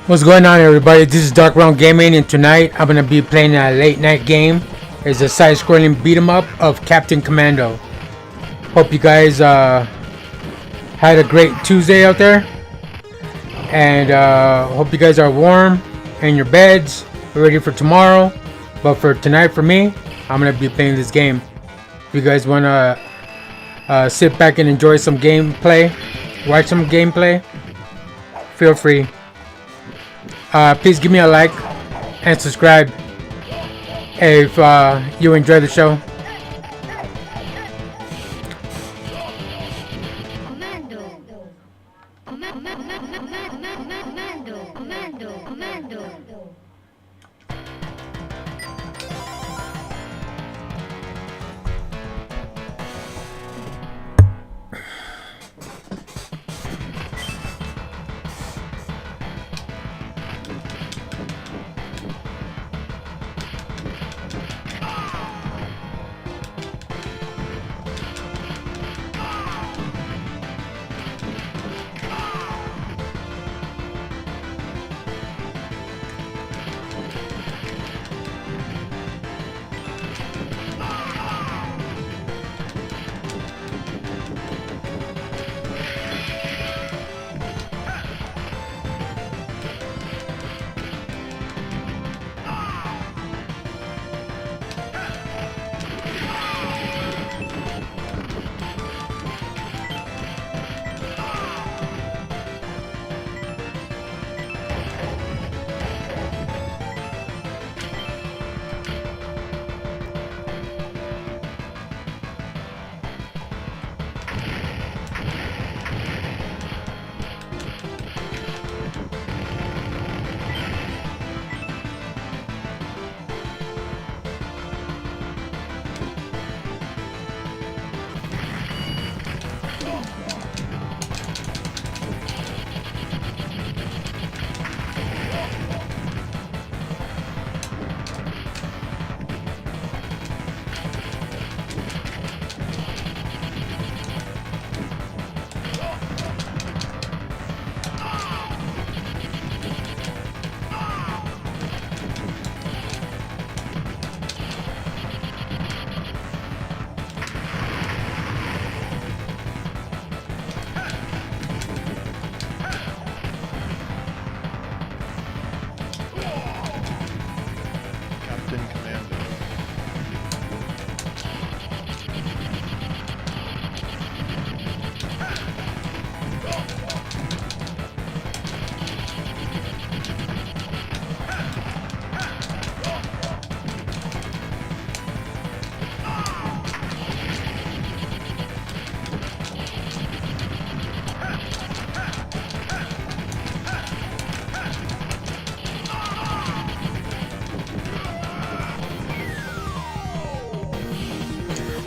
What's going on, everybody? This is Dark Realm Gaming, and tonight I'm gonna be playing a late night game. It's a side-scrolling beat 'em up of Captain Commando. Hope you guys had a great Tuesday out there, and hope you guys are warm in your beds, ready for tomorrow. But for tonight, for me, I'm gonna be playing this game. If you guys wanna sit back and enjoy some gameplay, watch some gameplay, feel free. Please give me a like and subscribe if you enjoy the show. Captain Commando.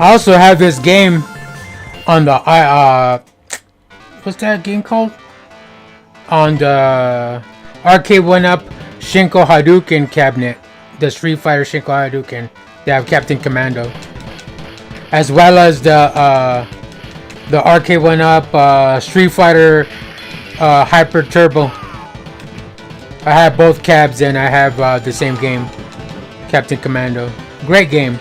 I also have this game on the what's that game called? On the arcade 1-up Shinko Hadouken cabinet, the Street Fighter Shinko Hadouken. They have Captain Commando, as well as the arcade 1-up Street Fighter Hyper Turbo. I have both cabs and I have the same game, Captain Commando. Great game.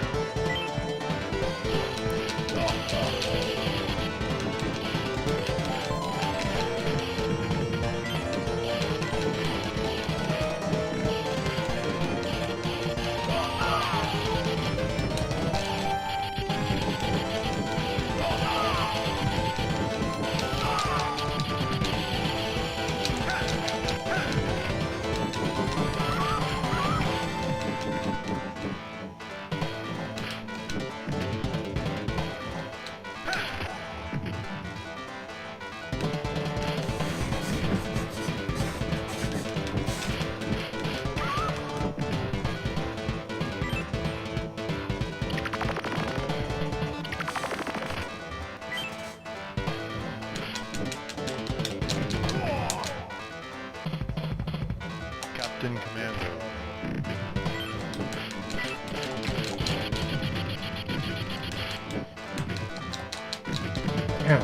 Damn.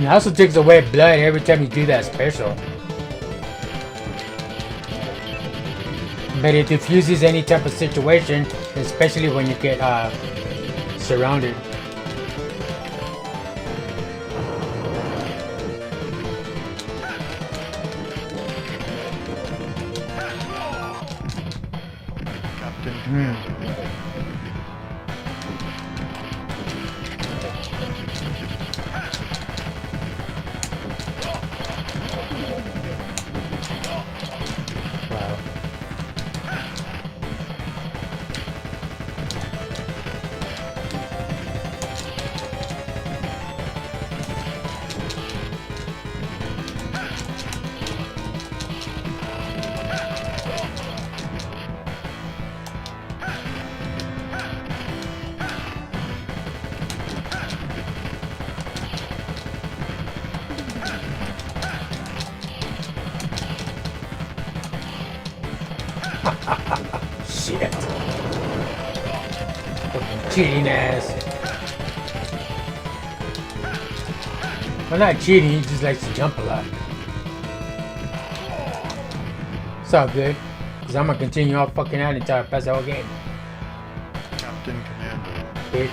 It also takes away blood every time you do that special. But it diffuses any type of situation, especially when you get surrounded. Captain Commando. Wow. Shit. Fucking cheating ass. Well, not cheating, he just likes to jump a lot. It's all good. Because I'm going to continue all fucking out until I pass the whole game. Captain Commando. Bitch.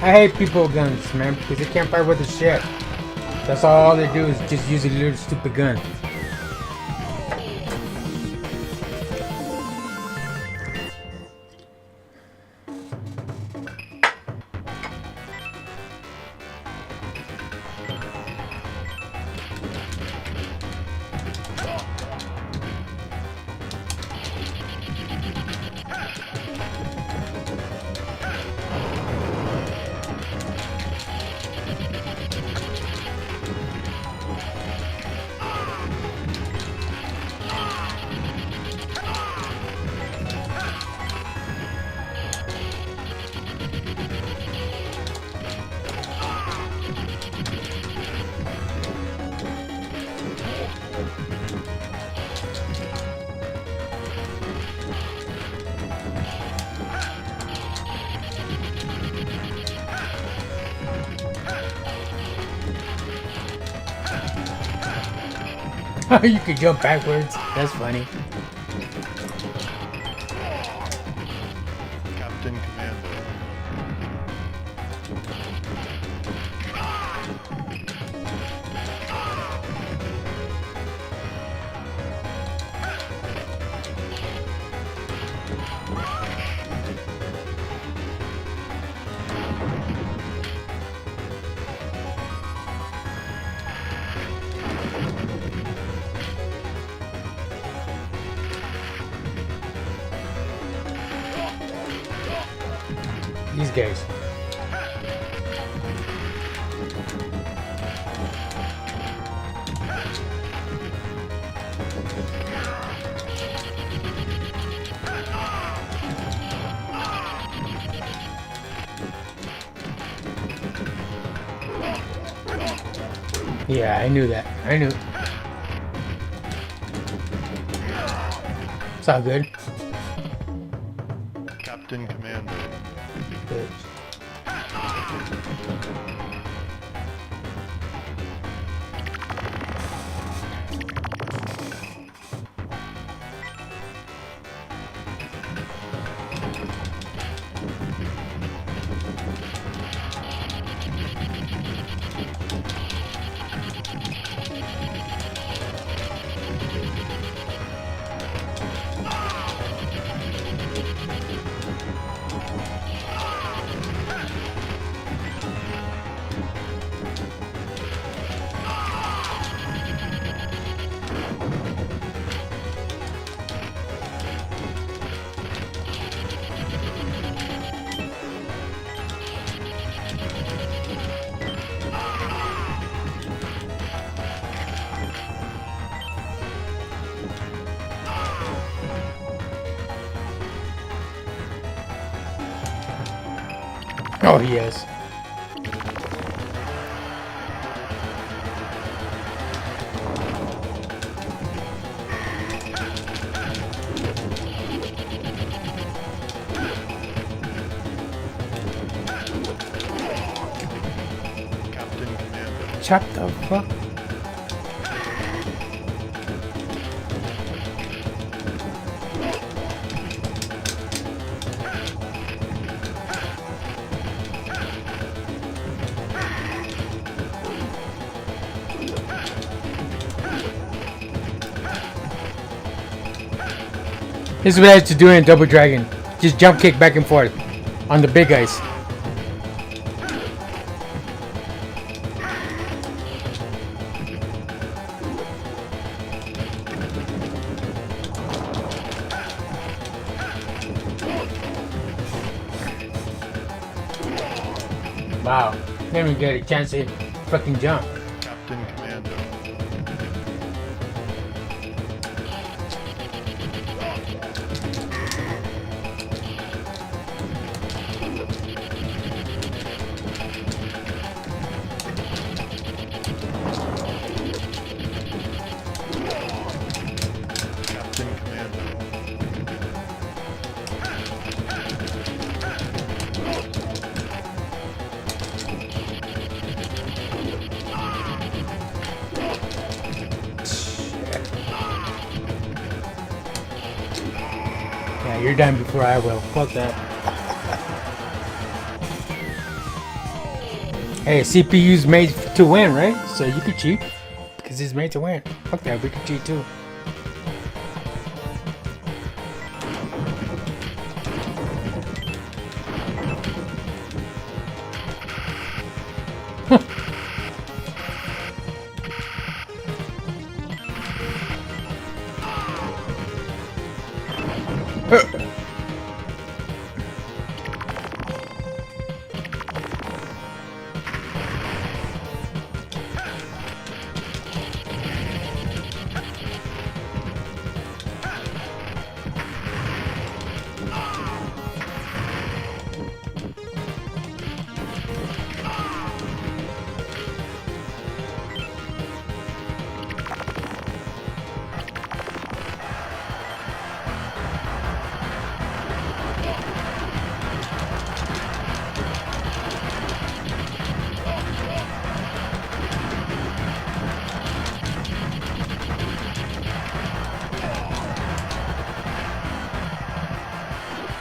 I hate people with guns, man, because they can't fight with the shit. That's all they do is just use a little stupid gun. You can jump backwards. That's funny. Captain Commando. These guys. Yeah, I knew that. I knew. It's all good. Captain Commando. Good. Oh, yes. Captain Commando. Chop the fuck. This is what I have to do in Double Dragon. Just jump kick back and forth on the big guys. Wow, didn't even get a chance to fucking jump. Captain Commando. Captain Commando. Yeah, you're done before I will. Fuck that. Hey, CPU's made to win, right? So you can cheat. Because it's made to win. Fuck that, we can cheat too.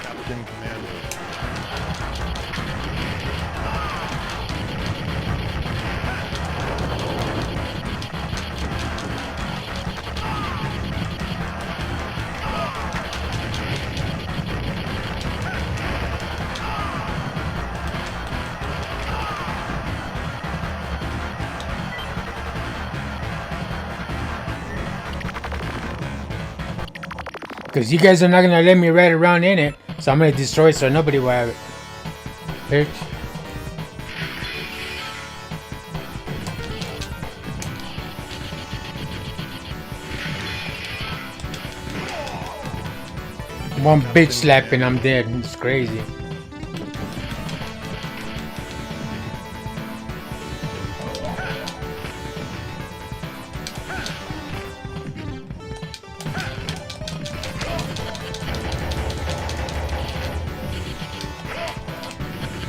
Captain Commando. Because you guys are not gonna let me ride around in it. So I'm gonna destroy it so nobody will have it. Bitch. One bitch slap and I'm dead. It's crazy.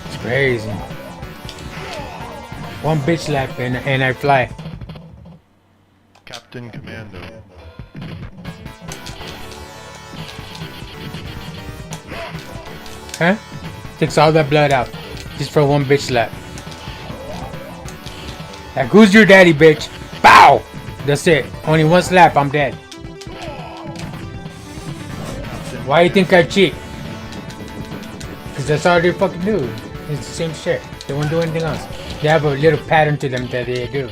It's crazy. One bitch slap and I fly. Captain Commando. Huh? Takes all that blood out. Just for one bitch slap. Like, who's your daddy, bitch? Bow! That's it. Only one slap, I'm dead. Why you think I cheat? Because that's all they fucking do. It's the same shit. They won't do anything else. They have a little pattern to them that they do.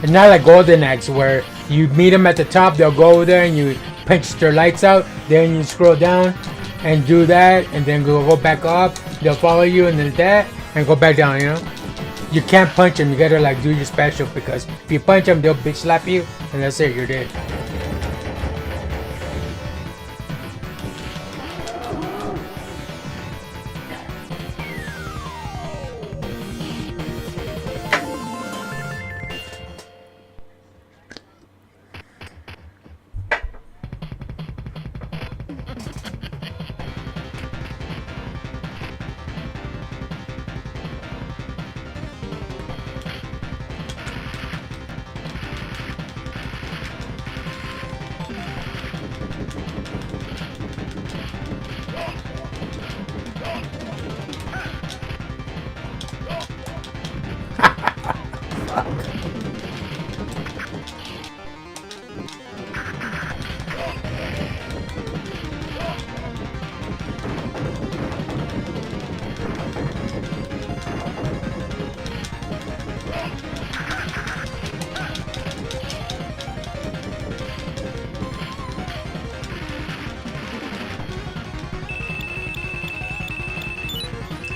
It's not like Golden Axe where you meet them at the top, they'll go over there and you punch their lights out, then you scroll down and do that, and then go back up, they'll follow you and then that, and go back down, you know? You can't punch them, you gotta like do your special, because if you punch them, they'll bitch slap you, and that's it, you're dead.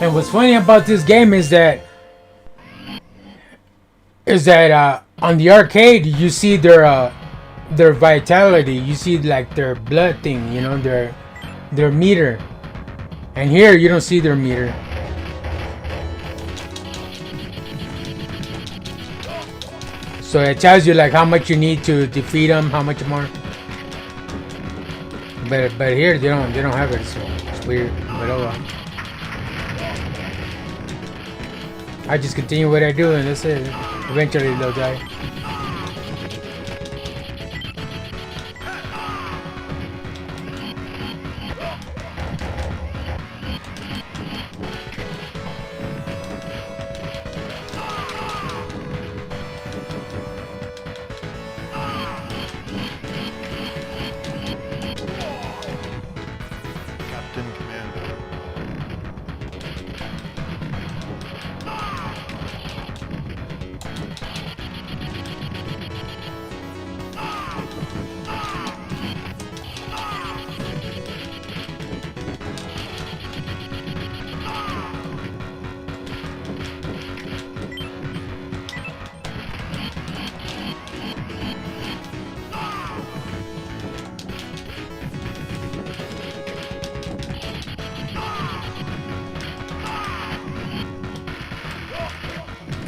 And what's funny about this game is that on the arcade you see their vitality, you see like their blood thing, you know, their meter. And here you don't see their meter. So it tells you like how much you need to defeat them, how much more. But here they don't have it, so it's weird. But oh well. I just continue what I do and that's it. Eventually they'll die. Captain Commando.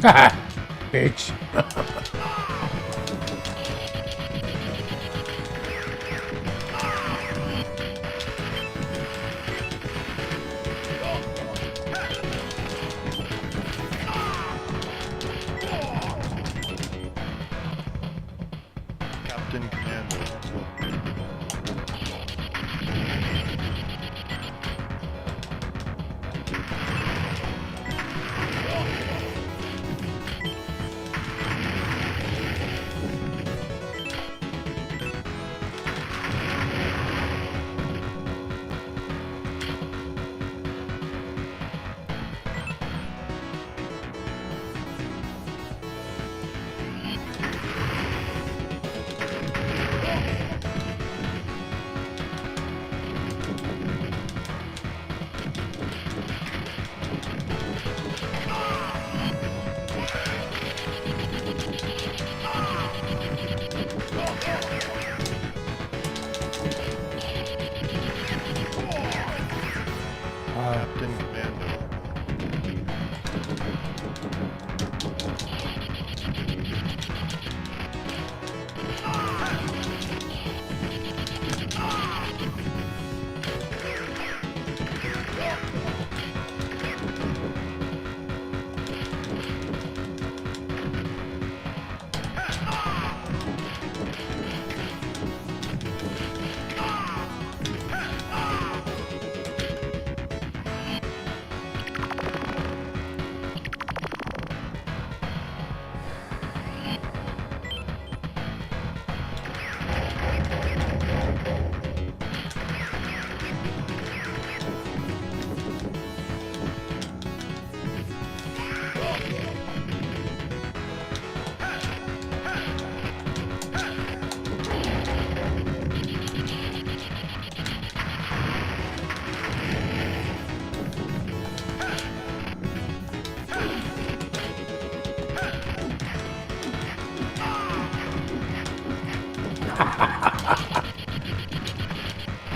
Haha, bitch. Captain Commando. Captain Commando.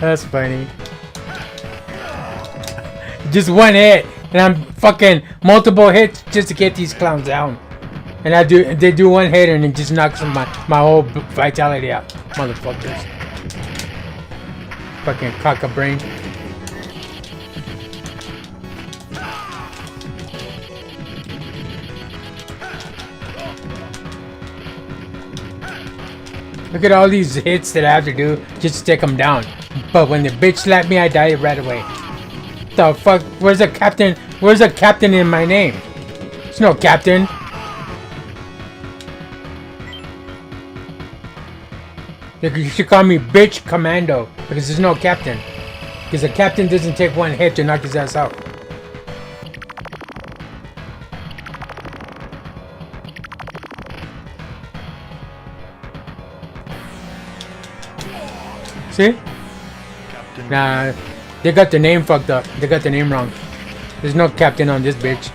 That's funny. Just one hit, and I'm fucking multiple hits just to get these clowns down. And they do one hit and it just knocks my whole vitality out, motherfuckers. Fucking cock a brain. Look at all these hits that I have to do just to take them down. But when the bitch slapped me, I died right away. The fuck? Where's the captain? Where's the captain in my name? There's no captain. You should call me Bitch Commando because there's no captain. Because the captain doesn't take one hit to knock his ass out. See? Captain Nah, they got the name fucked up. They got the name wrong. There's no captain on this bitch.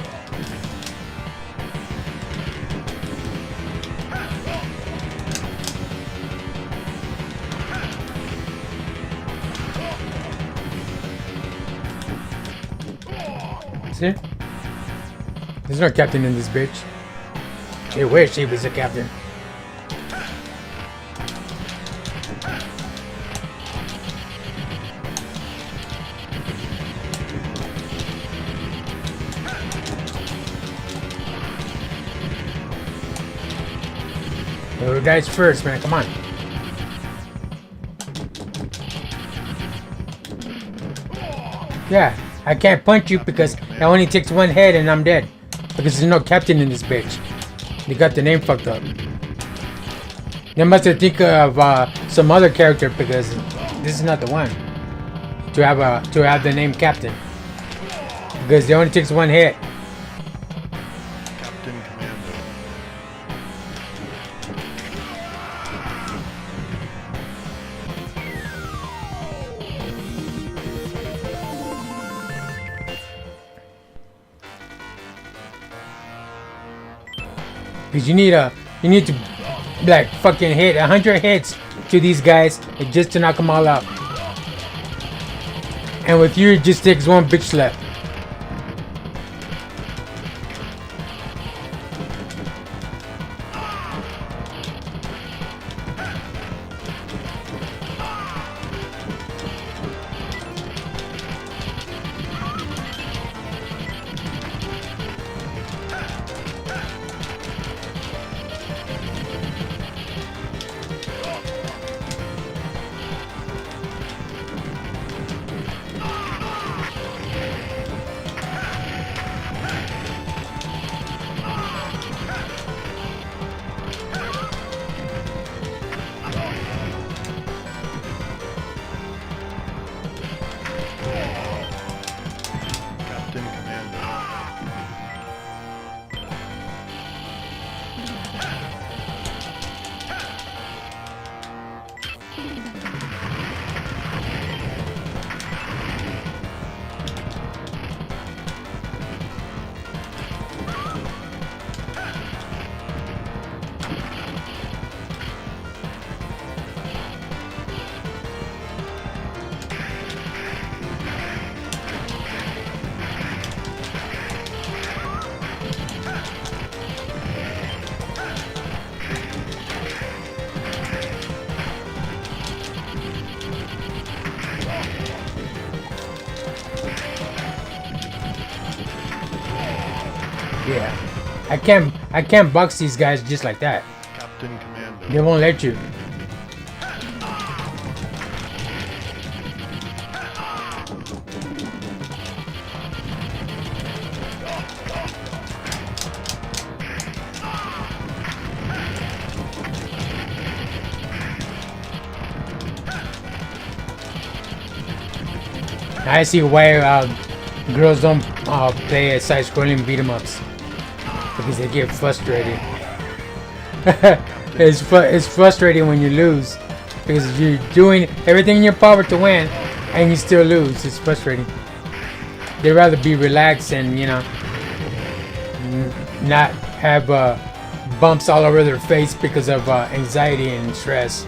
See? There's no captain in this bitch. I wish he was a captain. Who dies first, man? Come on. Yeah, I can't punch you because it only takes one head and I'm dead. Because there's no captain in this bitch. They got the name fucked up. They must have think of some other character because this is not the one to have the name captain. Because it only takes one hit. Captain Commando. Because you need to like fucking hit 100 hits to these guys just to knock them all out. And with you, it just takes one bitch slap. Captain Commando. Yeah, I can't box these guys just like that. Captain Commando. They won't let you. I see why girls don't play side-scrolling beat-em-ups because they get frustrated. It's frustrating when you lose because you're doing everything in your power to win and you still lose. It's frustrating. They'd rather be relaxed and not have bumps all over their face because of anxiety and stress.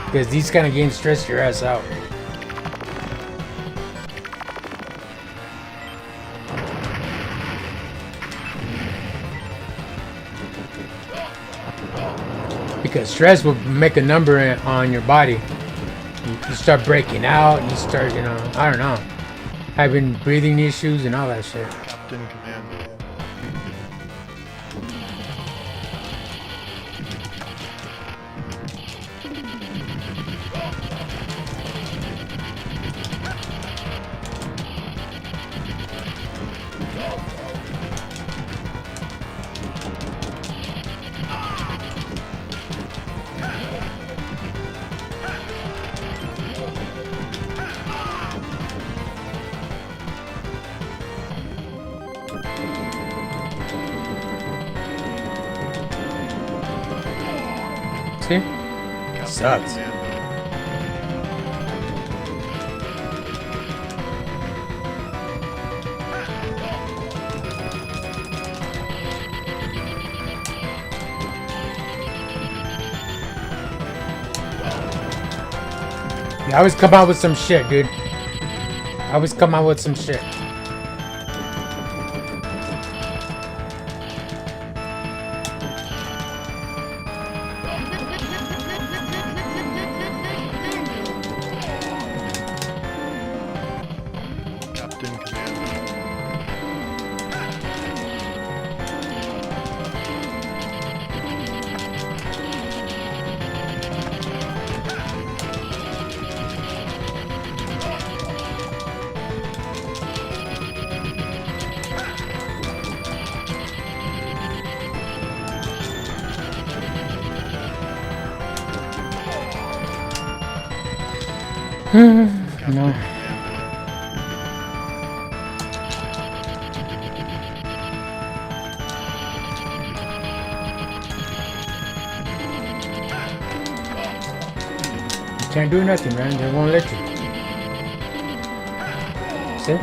Because these kind of games stress your ass out. Because stress will make a number on your body. You start breaking out, you start, I don't know, having breathing issues and all that shit. Captain Commando. See? Sucks. You always come out with some shit, dude. I always come out with some shit. Captain Commando. No. You can't do nothing, man. They won't let you. See?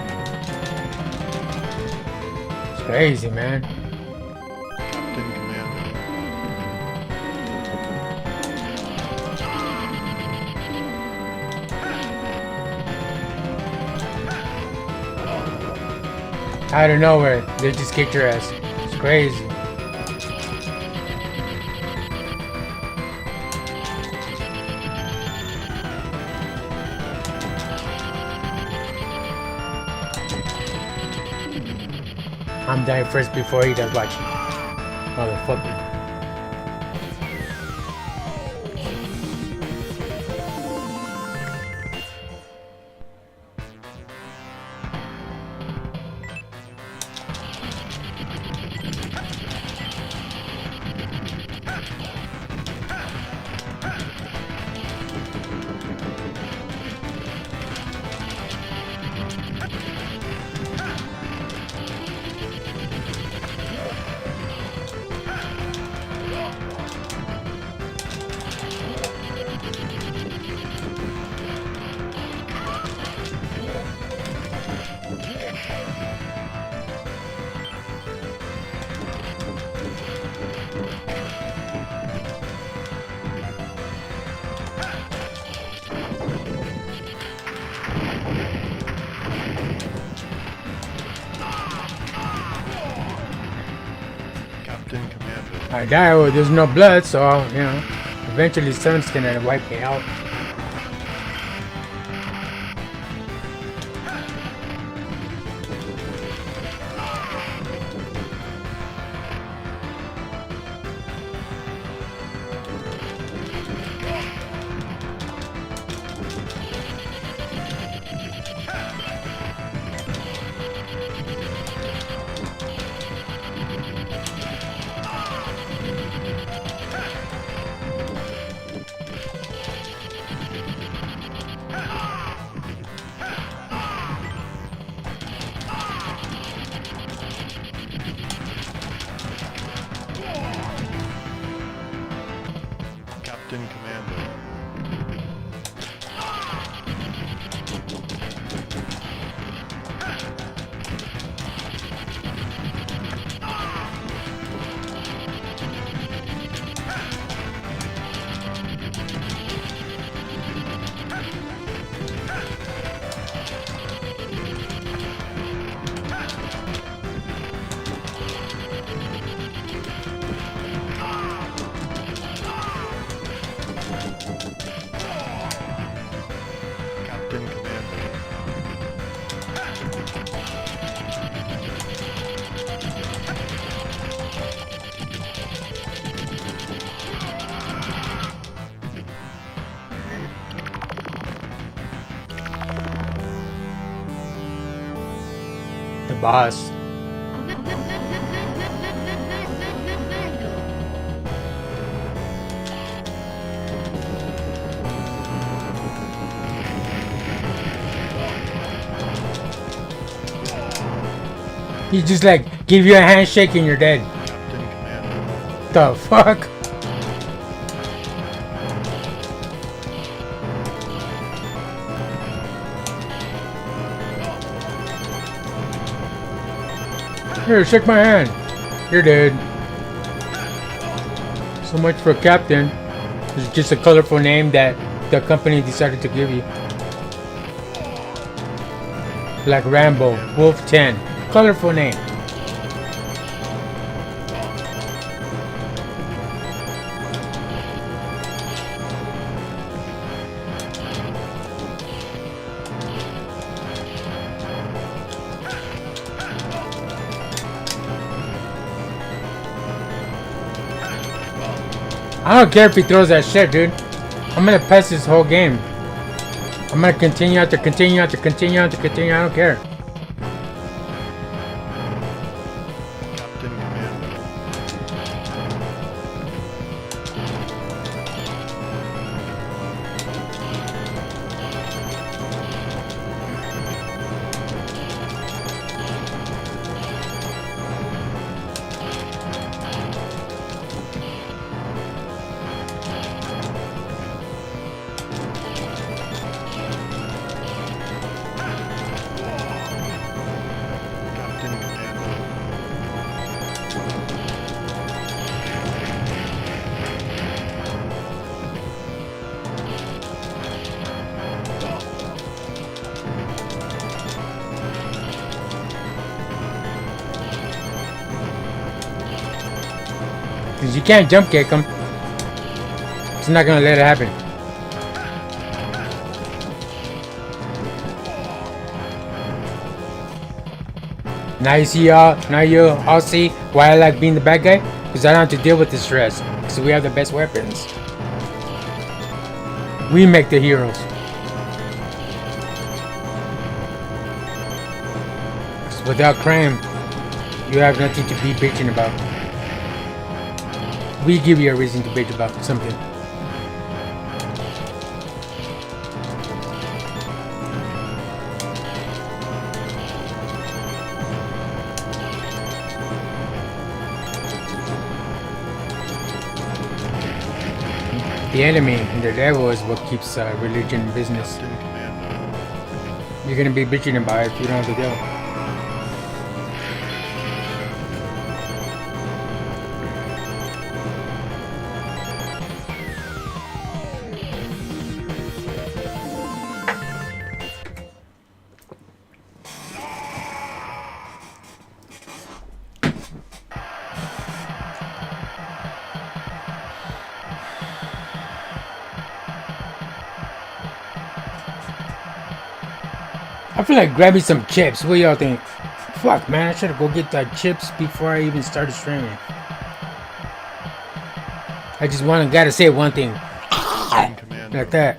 It's crazy, man. Captain Commando. Out of nowhere, they just kicked your ass. It's crazy. I'm dying first before he does. Watch. Motherfucker. Captain Commando. I die. Well, there's no blood, so you know. Eventually, someone's gonna wipe me out. Captain Commando. Captain Commando. The boss. He just like give you a handshake and you're dead. Captain Commando. The fuck? Here, shake my hand. You're dead. So much for Captain. It's just a colorful name that the company decided to give you. Like Rambo, Wolf 10. Colorful name. I don't care if he throws that shit, dude. I'm gonna pass this whole game. I'm gonna continue after continue after continue after continue. I don't care. Captain Commando. Captain Commando. Cause you can't jump kick him. It's not gonna let it happen. Now you see now you all see why I like being the bad guy? Because I don't have to deal with the stress. Because we have the best weapons. We make the heroes. 'Cause without crime, you have nothing to be bitching about. We give you a reason to bitch about something. The enemy and the devil is what keeps religion in business. Captain Commando. You're gonna be bitching about it if you don't have the devil. I feel like grabbing some chips. What y'all think? Fuck, man, I should go get the chips before I even started streaming. I just gotta say one thing. Captain Commando. Like that.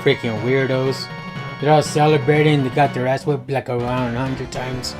Freaking weirdos. They're all celebrating. They got their ass whipped like around 100 times.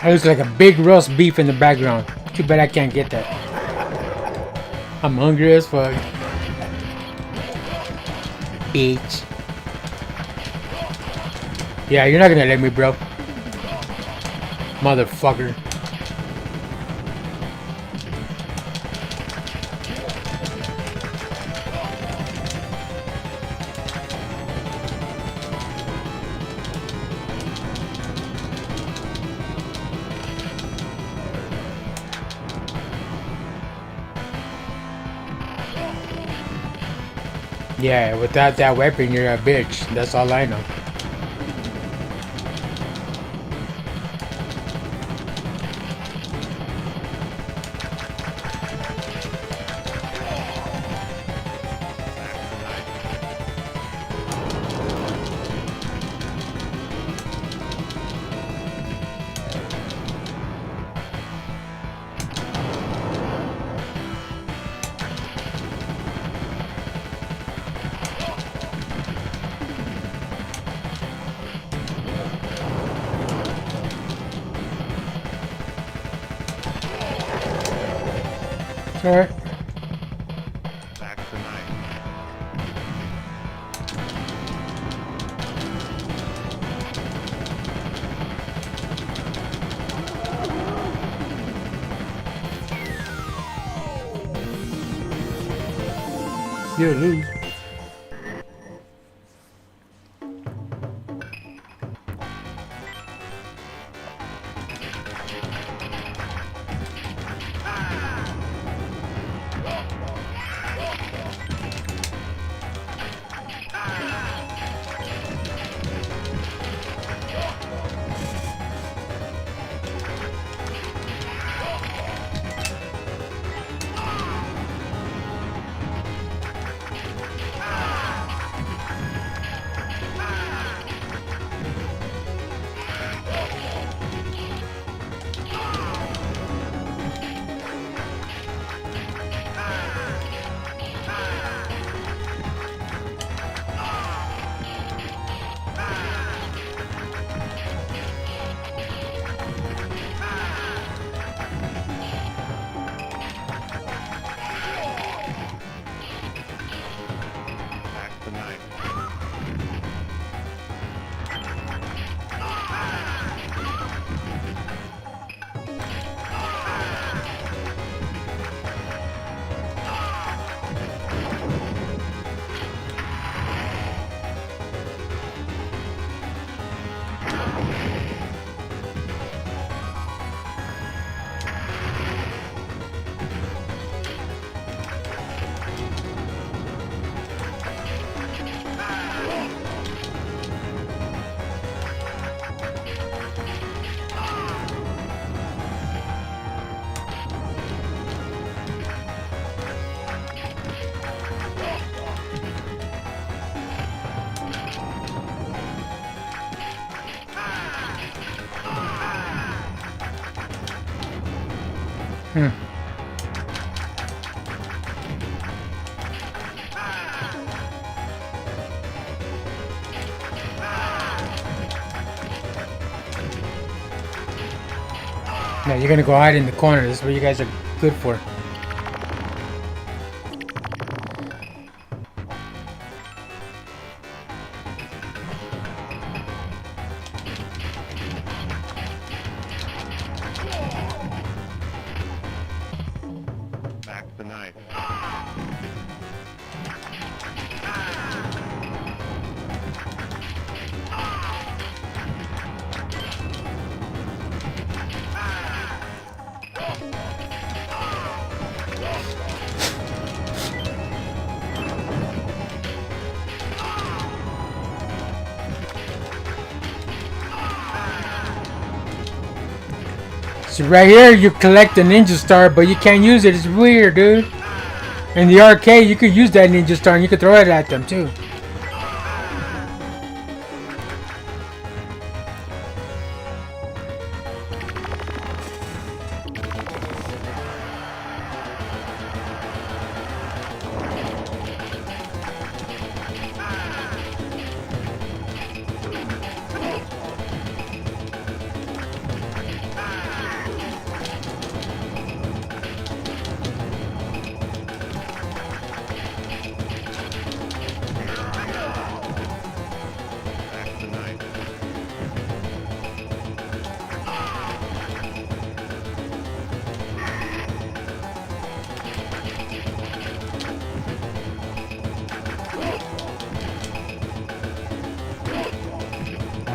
It looks like a big roast beef in the background. Too bad I can't get that. I'm hungry as fuck. Bitch. Yeah, you're not gonna let me, bro. Motherfucker. Yeah, without that weapon, you're a bitch. That's all I know. Alright. Back tonight. You lose. Back tonight. Yeah, you're gonna go hide in the corner. This is what you guys are good for. Back tonight. So right here, you collect a ninja star, but you can't use it. It's weird, dude. In the arcade, you could use that ninja star and you could throw it at them too.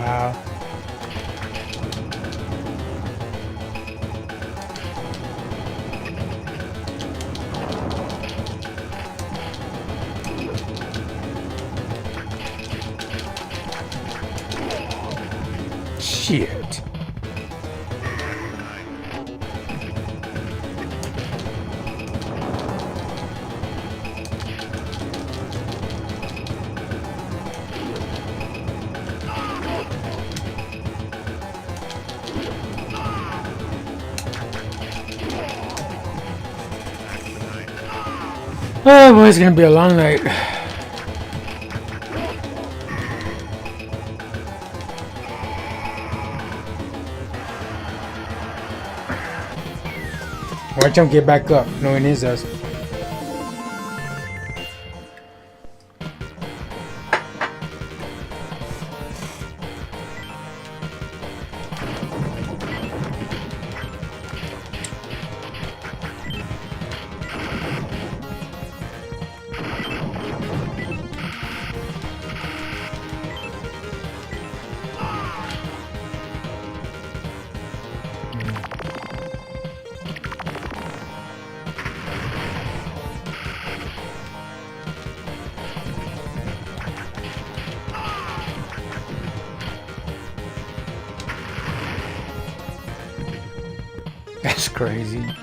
Wow. Shit. Oh boy, it's gonna be a long night. Watch him get back up, knowing it's us. That's crazy. It's crazy.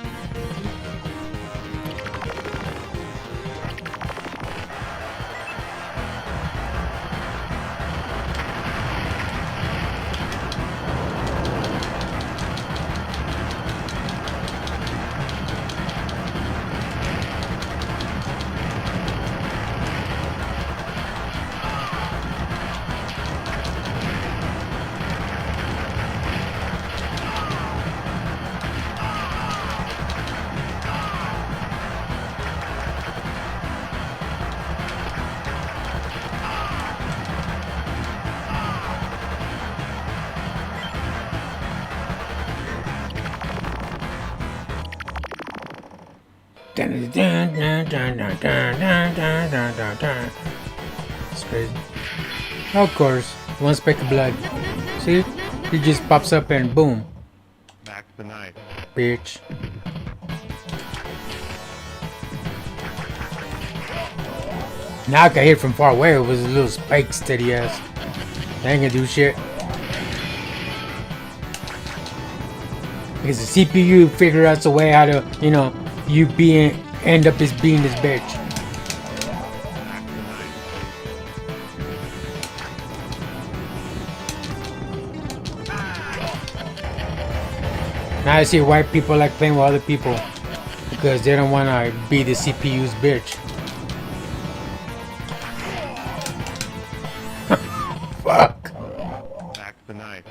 Of course, one speck of blood. See? He just pops up and boom. Back tonight. Bitch. Now I can hit from far away. It was a little spike steady ass. That ain't gonna do shit. Because the CPU figured out a way how to, you know, end up as being this bitch. Now I see why people like playing with other people, because they don't want to be the CPU's bitch. Fuck. Back tonight.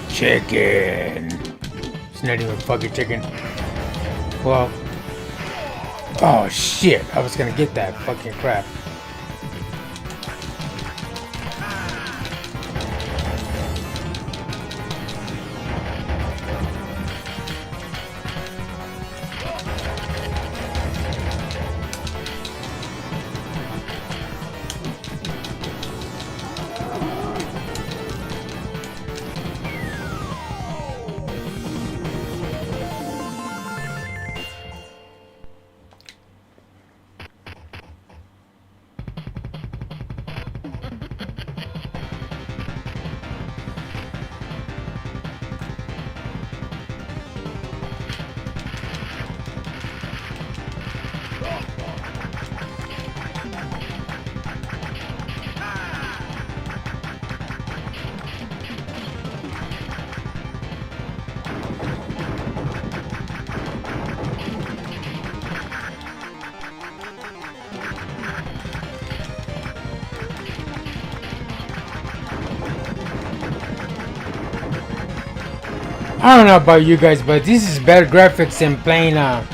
Chicken. It's not even fucking chicken. Well. Oh shit. I was gonna get that fucking crap. I don't know about you guys, but this is better graphics than playing all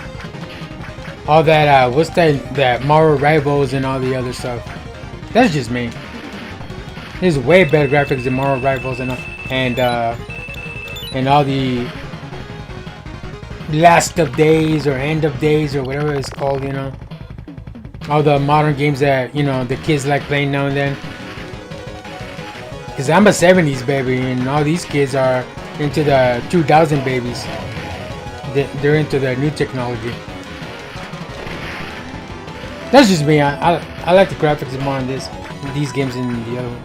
that what's that Marvel Rivals and all the other stuff. That's just me. This is way better graphics than Marvel Rivals and all the Last of Days or End of Days or whatever it's called, you know. All the modern games that, you know, the kids like playing now and then. Because I'm a 70s baby and all these kids are into the 2000 babies. They're into the new technology. That's just me. I like the graphics more on these games than the other one.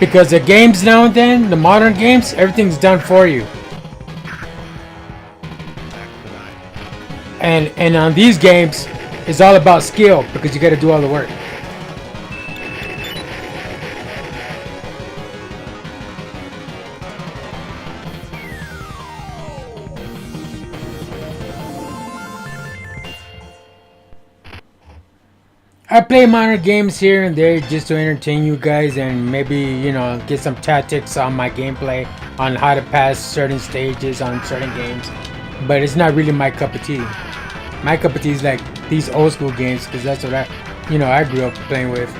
Because the games now and then, the modern games, everything's done for you. And on these games, it's all about skill because you got to do all the work. I play minor games here and there just to entertain you guys and maybe, you know, get some tactics on my gameplay on how to pass certain stages on certain games. But it's not really my cup of tea. My cup of tea is like these old school games because that's what I grew up playing with.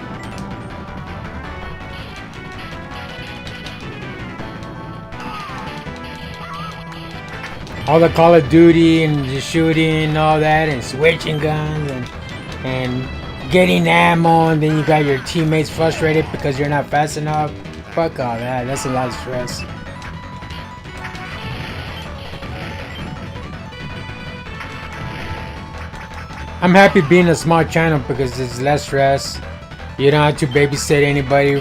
All the Call of Duty and the shooting and all that and switching guns and getting ammo, and then you got your teammates frustrated because you're not fast enough. Fuck all that. That's a lot of stress. I'm happy being a small channel because there's less stress. You don't have to babysit anybody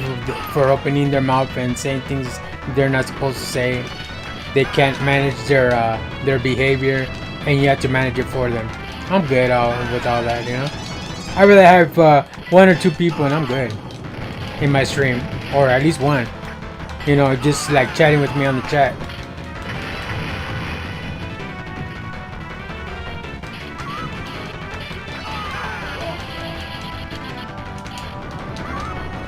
for opening their mouth and saying things they're not supposed to say. They can't manage their behavior, and you have to manage it for them. I'm good with all that, you know. I really have one or two people and I'm good in my stream, or at least one, you know, just like chatting with me on the chat.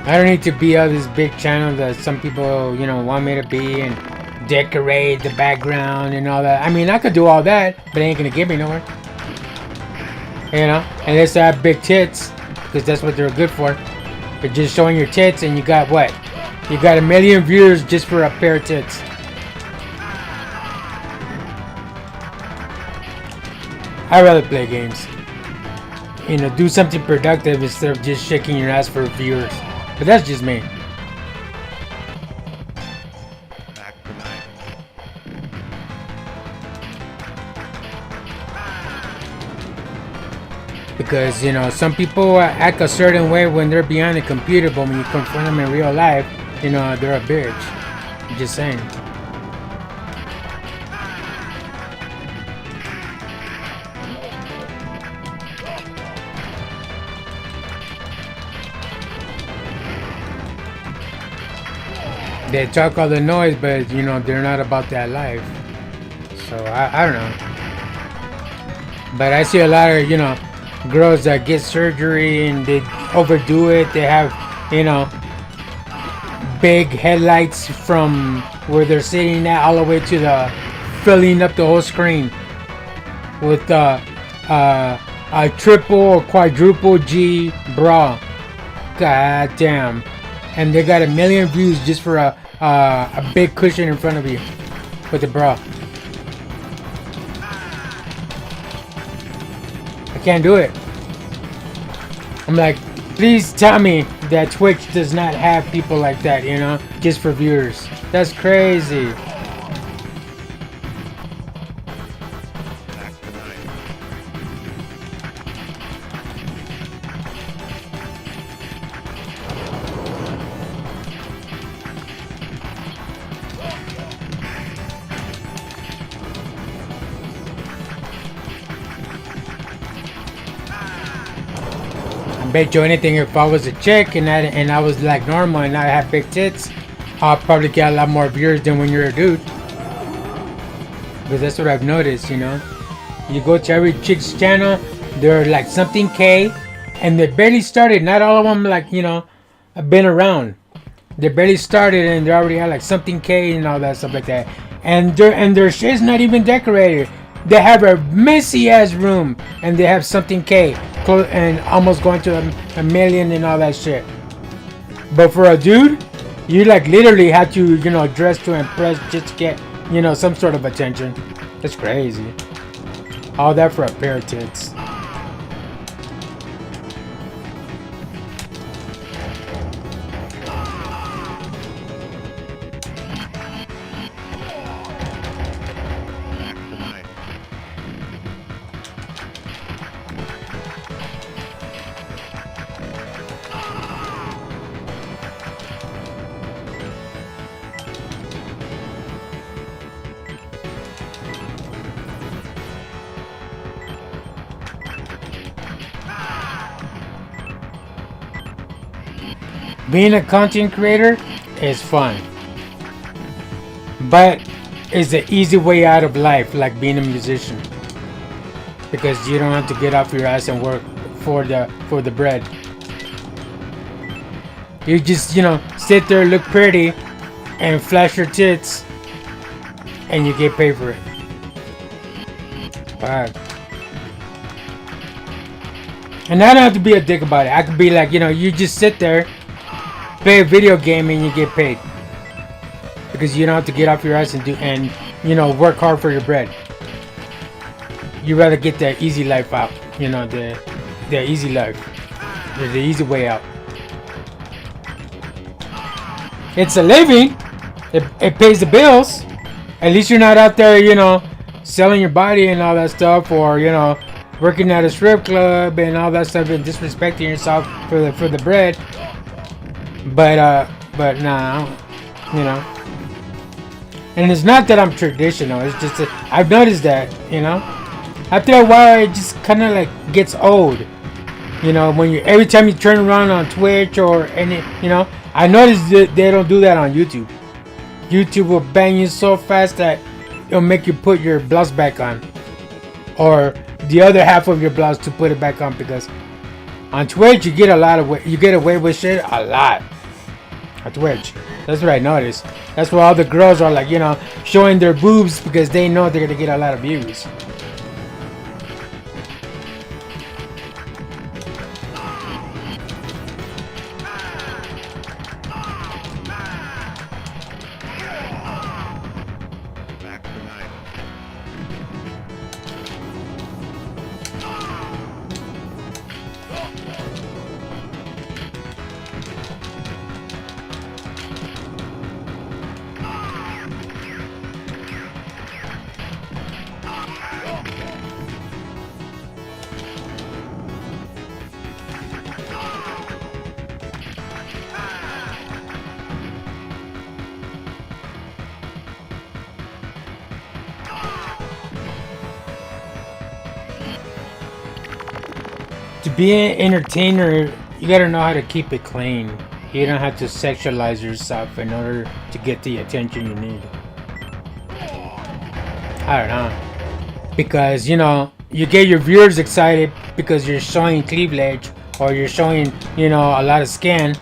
I don't need to be on this big channel that some people, you know, want me to be and decorate the background and all that. I mean, I could do all that, but it ain't gonna get me nowhere. You know, unless I have big tits, because that's what they're good for. But just showing your tits and you got what? You got 1 million viewers just for a pair of tits. I'd rather play games. You know, do something productive instead of just shaking your ass for viewers. But that's just me. Because, you know, some people act a certain way when they're behind the computer, but when you confront them in real life, you know, they're a bitch. I'm just saying. They talk all the noise, but, you know, they're not about that life. So, I don't know. But I see a lot of, you know, girls that get surgery and they overdo it. They have, you know, big headlights from where they're sitting at all the way to the filling up the whole screen with a triple or quadruple G bra. God damn. And they got 1 million views just for a big cushion in front of you with the bra. I can't do it. I'm like, please tell me that Twitch does not have people like that, you know, just for viewers. That's crazy. Bet you anything, if I was a chick and I was like normal and I have big tits, I'll probably get a lot more viewers than when you're a dude. Because that's what I've noticed, you know. You go to every chick's channel, they're like something K, and they barely started. Not all of them, like, you know, have been around. They barely started and they already had like something K and all that stuff like that. And their shit's not even decorated. They have a messy ass room and they have something K and almost going to a million and all that shit. But for a dude, you like literally have to, you know, dress to impress just to get, you know, some sort of attention. That's crazy. All that for a pair of tits. Being a content creator is fun, but it's the easy way out of life, like being a musician, because you don't have to get off your ass and work for the bread. You just, you know, sit there, look pretty, and flash your tits, and you get paid for it. But, and I don't have to be a dick about it. I could be like, you know, you just sit there, play a video game, and you get paid because you don't have to get off your ass and you know, work hard for your bread. You rather get the easy life out, you know, the easy life, the easy way out. It's a living. It pays the bills. At least you're not out there, you know, selling your body and all that stuff, or, you know, working at a strip club and all that stuff and disrespecting yourself for the bread. But nah, you know. And it's not that I'm traditional. It's just that I've noticed that, you know, after a while it just kind of like gets old. You know, when you every time you turn around on Twitch or any, you know, I noticed that they don't do that on YouTube. YouTube will bang you so fast that it'll make you put your blouse back on, or the other half of your blouse to put it back on, because on Twitch you get away with shit a lot. On Twitch, that's what I noticed. That's why all the girls are like, you know, showing their boobs because they know they're gonna get a lot of views. To be an entertainer, you gotta know how to keep it clean. You don't have to sexualize yourself in order to get the attention you need. I don't know. Because, you know, you get your viewers excited because you're showing cleavage or you're showing, you know, a lot of skin.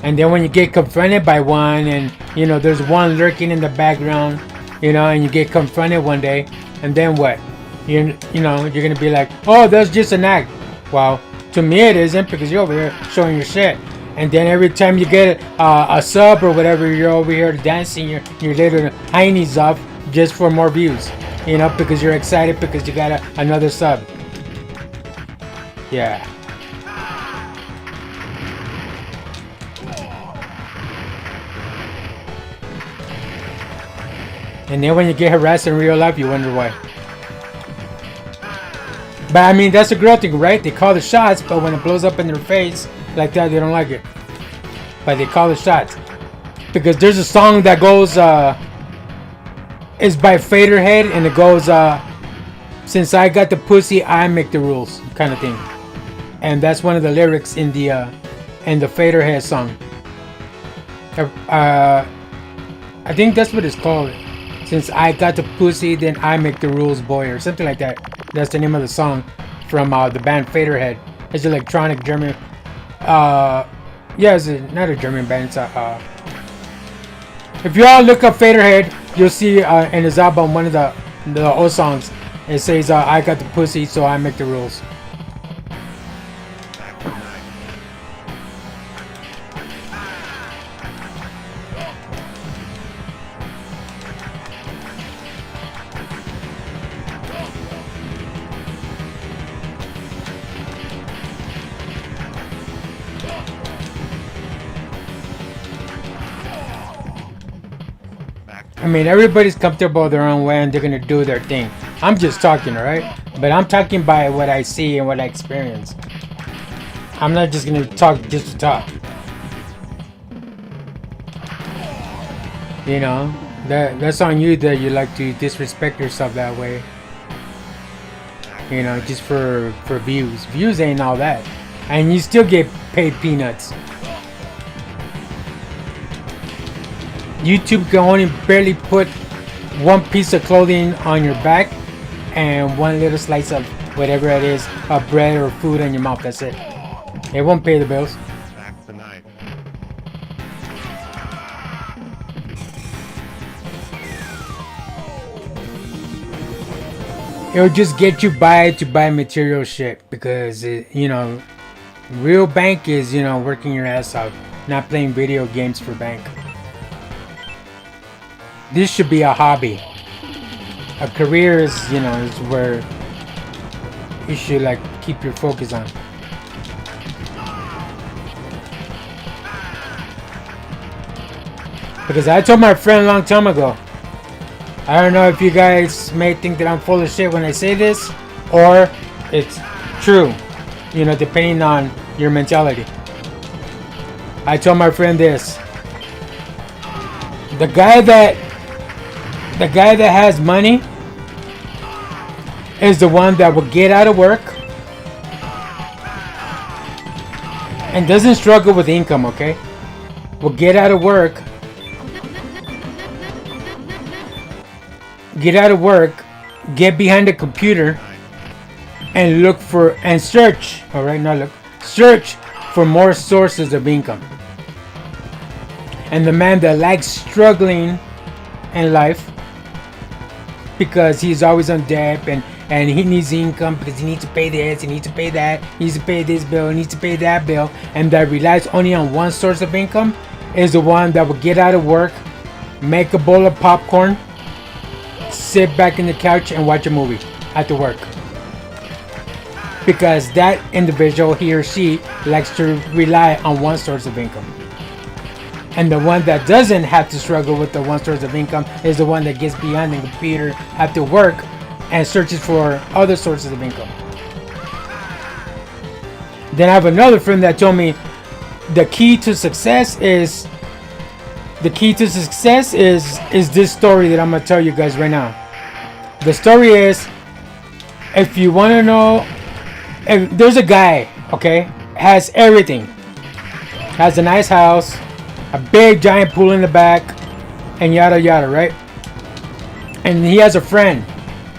And then when you get confronted by one and, you know, there's one lurking in the background, you know, and you get confronted one day, and then what? You know, you're gonna be like, oh, that's just an act. Well, to me it isn't, because you're over here showing your shit. And then every time you get a sub or whatever, you're over here dancing your little heinies off just for more views. You know, because you're excited because you got another sub. Yeah. And then when you get harassed in real life, you wonder why. But I mean, that's a girl thing, right? They call the shots, but when it blows up in their face like that, they don't like it. But they call the shots. Because there's a song that goes, it's by Faderhead, and it goes, since I got the pussy, I make the rules, kind of thing. And that's one of the lyrics in the Faderhead song. I think that's what it's called. Since I got the pussy, then I make the rules, boy, or something like that. That's the name of the song from the band Faderhead. It's electronic German. Yeah, it's not a German band. It's If you all look up Faderhead, you'll see in his album, one of the old songs, it says, I got the pussy, so I make the rules. I mean, everybody's comfortable their own way and they're gonna do their thing. I'm just talking, alright? But I'm talking by what I see and what I experience. I'm not just gonna talk just to talk. You know, that's on you that you like to disrespect yourself that way. You know, just for views. Views ain't all that. And you still get paid peanuts. YouTube can only barely put one piece of clothing on your back and one little slice of whatever it is, of bread or food in your mouth. That's it. It won't pay the bills. Back the night. It'll just get you by to buy material shit because you know, real bank is, you know, working your ass off, not playing video games for bank. This should be a hobby. A career is, you know, is where you should like keep your focus on. Because I told my friend a long time ago, I don't know if you guys may think that I'm full of shit when I say this, or it's true, you know, depending on your mentality. I told my friend this: the guy that has money is the one that will get out of work and doesn't struggle with income, okay? Will get out of work, get behind the computer and look for and search, all right, not look, search for more sources of income. And the man that likes struggling in life because he's always on debt and he needs income because he needs to pay this, he needs to pay that, he needs to pay this bill, he needs to pay that bill, and that relies only on one source of income, is the one that will get out of work, make a bowl of popcorn, sit back in the couch and watch a movie after work. Because that individual, he or she, likes to rely on one source of income. And the one that doesn't have to struggle with the one source of income is the one that gets behind the computer after work and searches for other sources of income. Then I have another friend that told me the key to success is this story that I'm gonna tell you guys right now. The story is, if you want to know, if there's a guy, okay, has everything, has a nice house, a big giant pool in the back, and yada yada, right? And he has a friend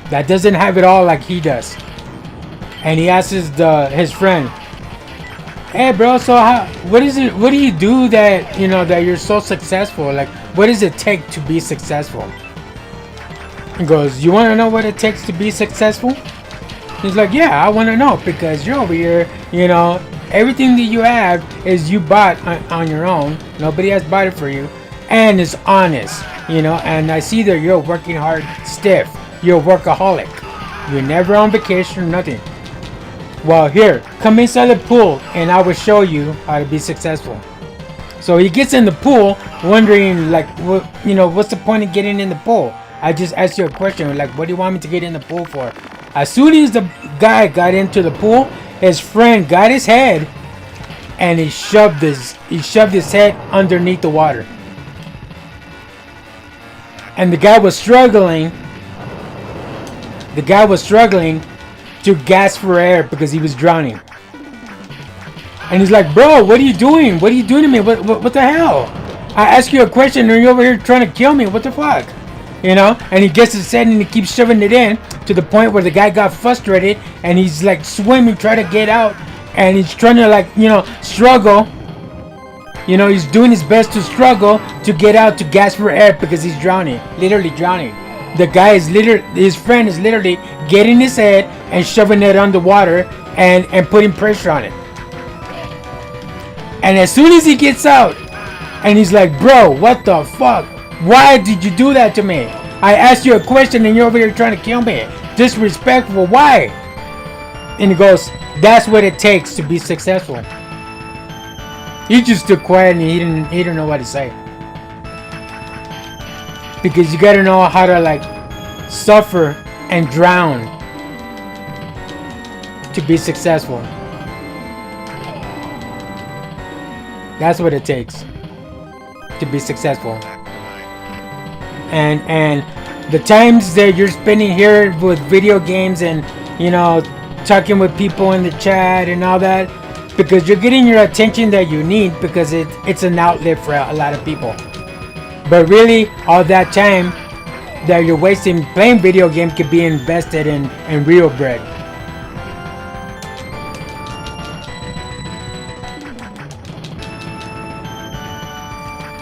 that doesn't have it all like he does, and he asks his friend, "Hey bro, so what do you do that, you know, that you're so successful? Like, what does it take to be successful?" He goes, "You want to know what it takes to be successful?" He's like, "Yeah, I want to know, because you're over here, you know, everything that you have is you bought on your own. Nobody has bought it for you, and it's honest, you know, and I see that you're working hard, stiff. You're a workaholic. You're never on vacation or nothing. Well, here, come inside the pool and I will show you how to be successful." So he gets in the pool wondering, like, what, you know, what's the point of getting in the pool? I just asked you a question, like, what do you want me to get in the pool for? As soon as the guy got into the pool, his friend got his head and he shoved his head underneath the water. And the guy was struggling to gasp for air because he was drowning. And he's like, "Bro, what are you doing? What are you doing to me? What the hell? I asked you a question and you're over here trying to kill me. What the fuck?" You know? And he gets his head and he keeps shoving it in to the point where the guy got frustrated and he's like swimming, trying to get out, and he's trying to, like, you know, struggle. You know, he's doing his best to struggle to get out to gasp for air because he's drowning, literally drowning. The guy is literally, his friend is literally getting his head and shoving it underwater and putting pressure on it. And as soon as he gets out, and he's like, bro, what the fuck? Why did you do that to me? I asked you a question and you're over here trying to kill me. Disrespectful, why? And he goes, that's what it takes to be successful. He just stood quiet and he didn't know what to say. Because you gotta know how to like suffer and drown to be successful. That's what it takes to be successful. And the times that you're spending here with video games and, you know, talking with people in the chat and all that, because you're getting your attention that you need, because it's an outlet for a lot of people. But really, all that time that you're wasting playing video games could be invested in real bread.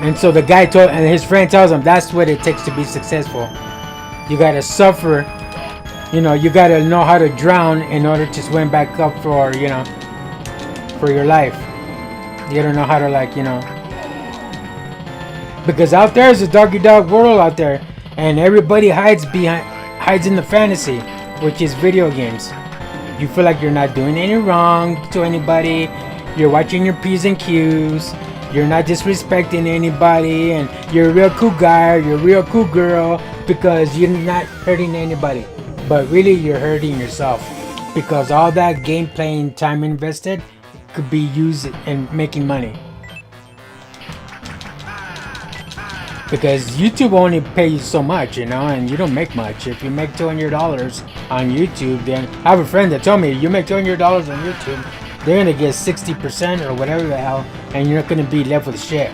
And so the guy told, and his friend tells him, that's what it takes to be successful. You gotta suffer, you know, you gotta know how to drown in order to swim back up for, you know, for your life. You gotta know how to, like, you know, because out there is a doggy dog world out there, and everybody hides in the fantasy, which is video games. You feel like you're not doing any wrong to anybody. You're watching your P's and Q's. You're not disrespecting anybody, and you're a real cool guy, or you're a real cool girl, because you're not hurting anybody. But really, you're hurting yourself, because all that game playing time invested could be used in making money. Because YouTube only pays so much, you know, and you don't make much. If you make $200 on YouTube, then I have a friend that told me, you make $200 on YouTube, they're gonna get 60% or whatever the hell, and you're not gonna be left with shit.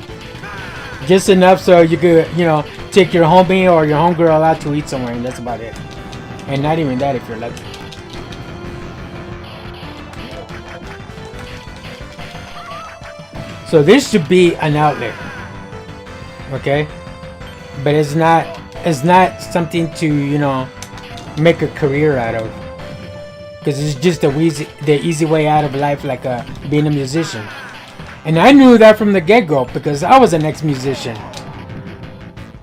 Just enough so you could, you know, take your homie or your homegirl out to eat somewhere, and that's about it. And not even that if you're lucky. So this should be an outlet, okay? But it's not something to, you know, make a career out of. Because it's just the easy way out of life, like being a musician. And I knew that from the get-go, because I was an ex-musician.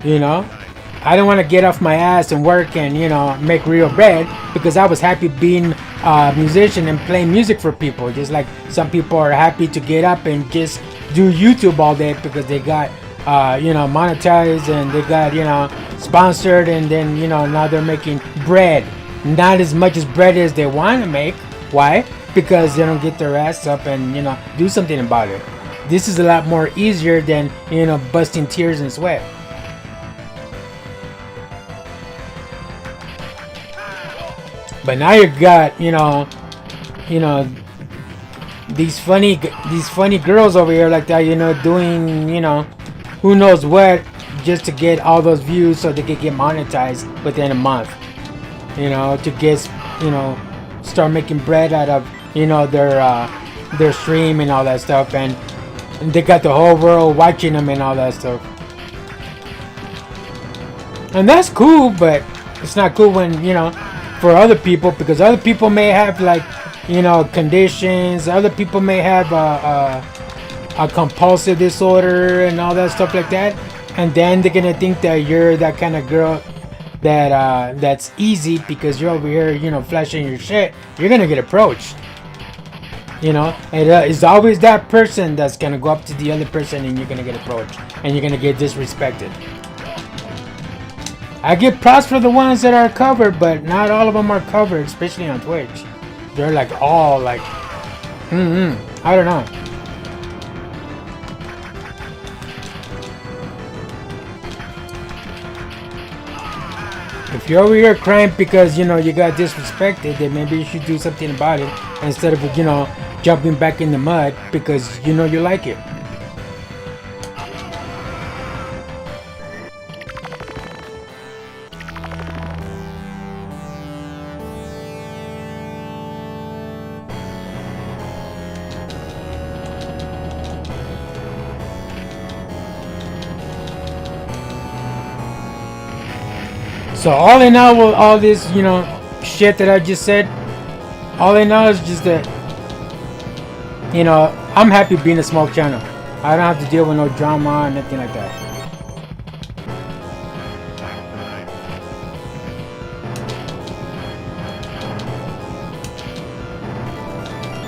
You know? I didn't want to get off my ass and work and, you know, make real bread, because I was happy being a musician and playing music for people. Just like some people are happy to get up and just do YouTube all day because they got, you know, monetized, and they got, you know, sponsored, and then, you know, now they're making bread. Not as much as bread as they want to make. Why? Because they don't get their ass up and, you know, do something about it. This is a lot more easier than, you know, busting tears and sweat. But now you got, you know, these funny girls over here like that, you know, doing, you know, who knows what, just to get all those views so they can get monetized within a month. You know, to get, you know, start making bread out of, you know, their stream and all that stuff, and they got the whole world watching them and all that stuff. And that's cool, but it's not cool when, you know, for other people, because other people may have, like, you know, conditions. Other people may have a compulsive disorder and all that stuff like that, and then they're gonna think that you're that kind of girl that's easy because you're over here, you know, flashing your shit. You're gonna get approached. You know, it's always that person that's gonna go up to the other person, and you're gonna get approached, and you're gonna get disrespected. I get props for the ones that are covered, but not all of them are covered, especially on Twitch. They're like all like, I don't know. If you're over here crying because, you know, you got disrespected, then maybe you should do something about it instead of, you know, jumping back in the mud because, you know, you like it. So all in all, with all this, you know, shit that I just said, all in all is just that, you know, I'm happy being a small channel. I don't have to deal with no drama or nothing like that. Back tonight.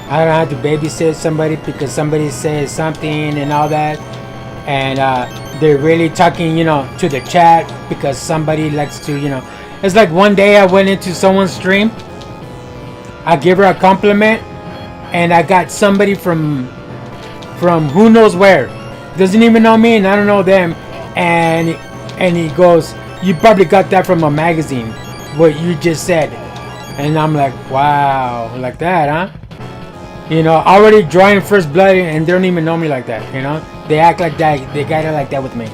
I don't have to babysit somebody because somebody says something and all that, and they're really talking, you know, to the chat because somebody likes to, you know. It's like one day I went into someone's stream, I give her a compliment, and I got somebody from who knows where, doesn't even know me and I don't know them, and he goes, "You probably got that from a magazine, what you just said," and I'm like, wow, like that, huh? You know, already drawing first blood and they don't even know me like that, you know? They act like that, they got it like that with me.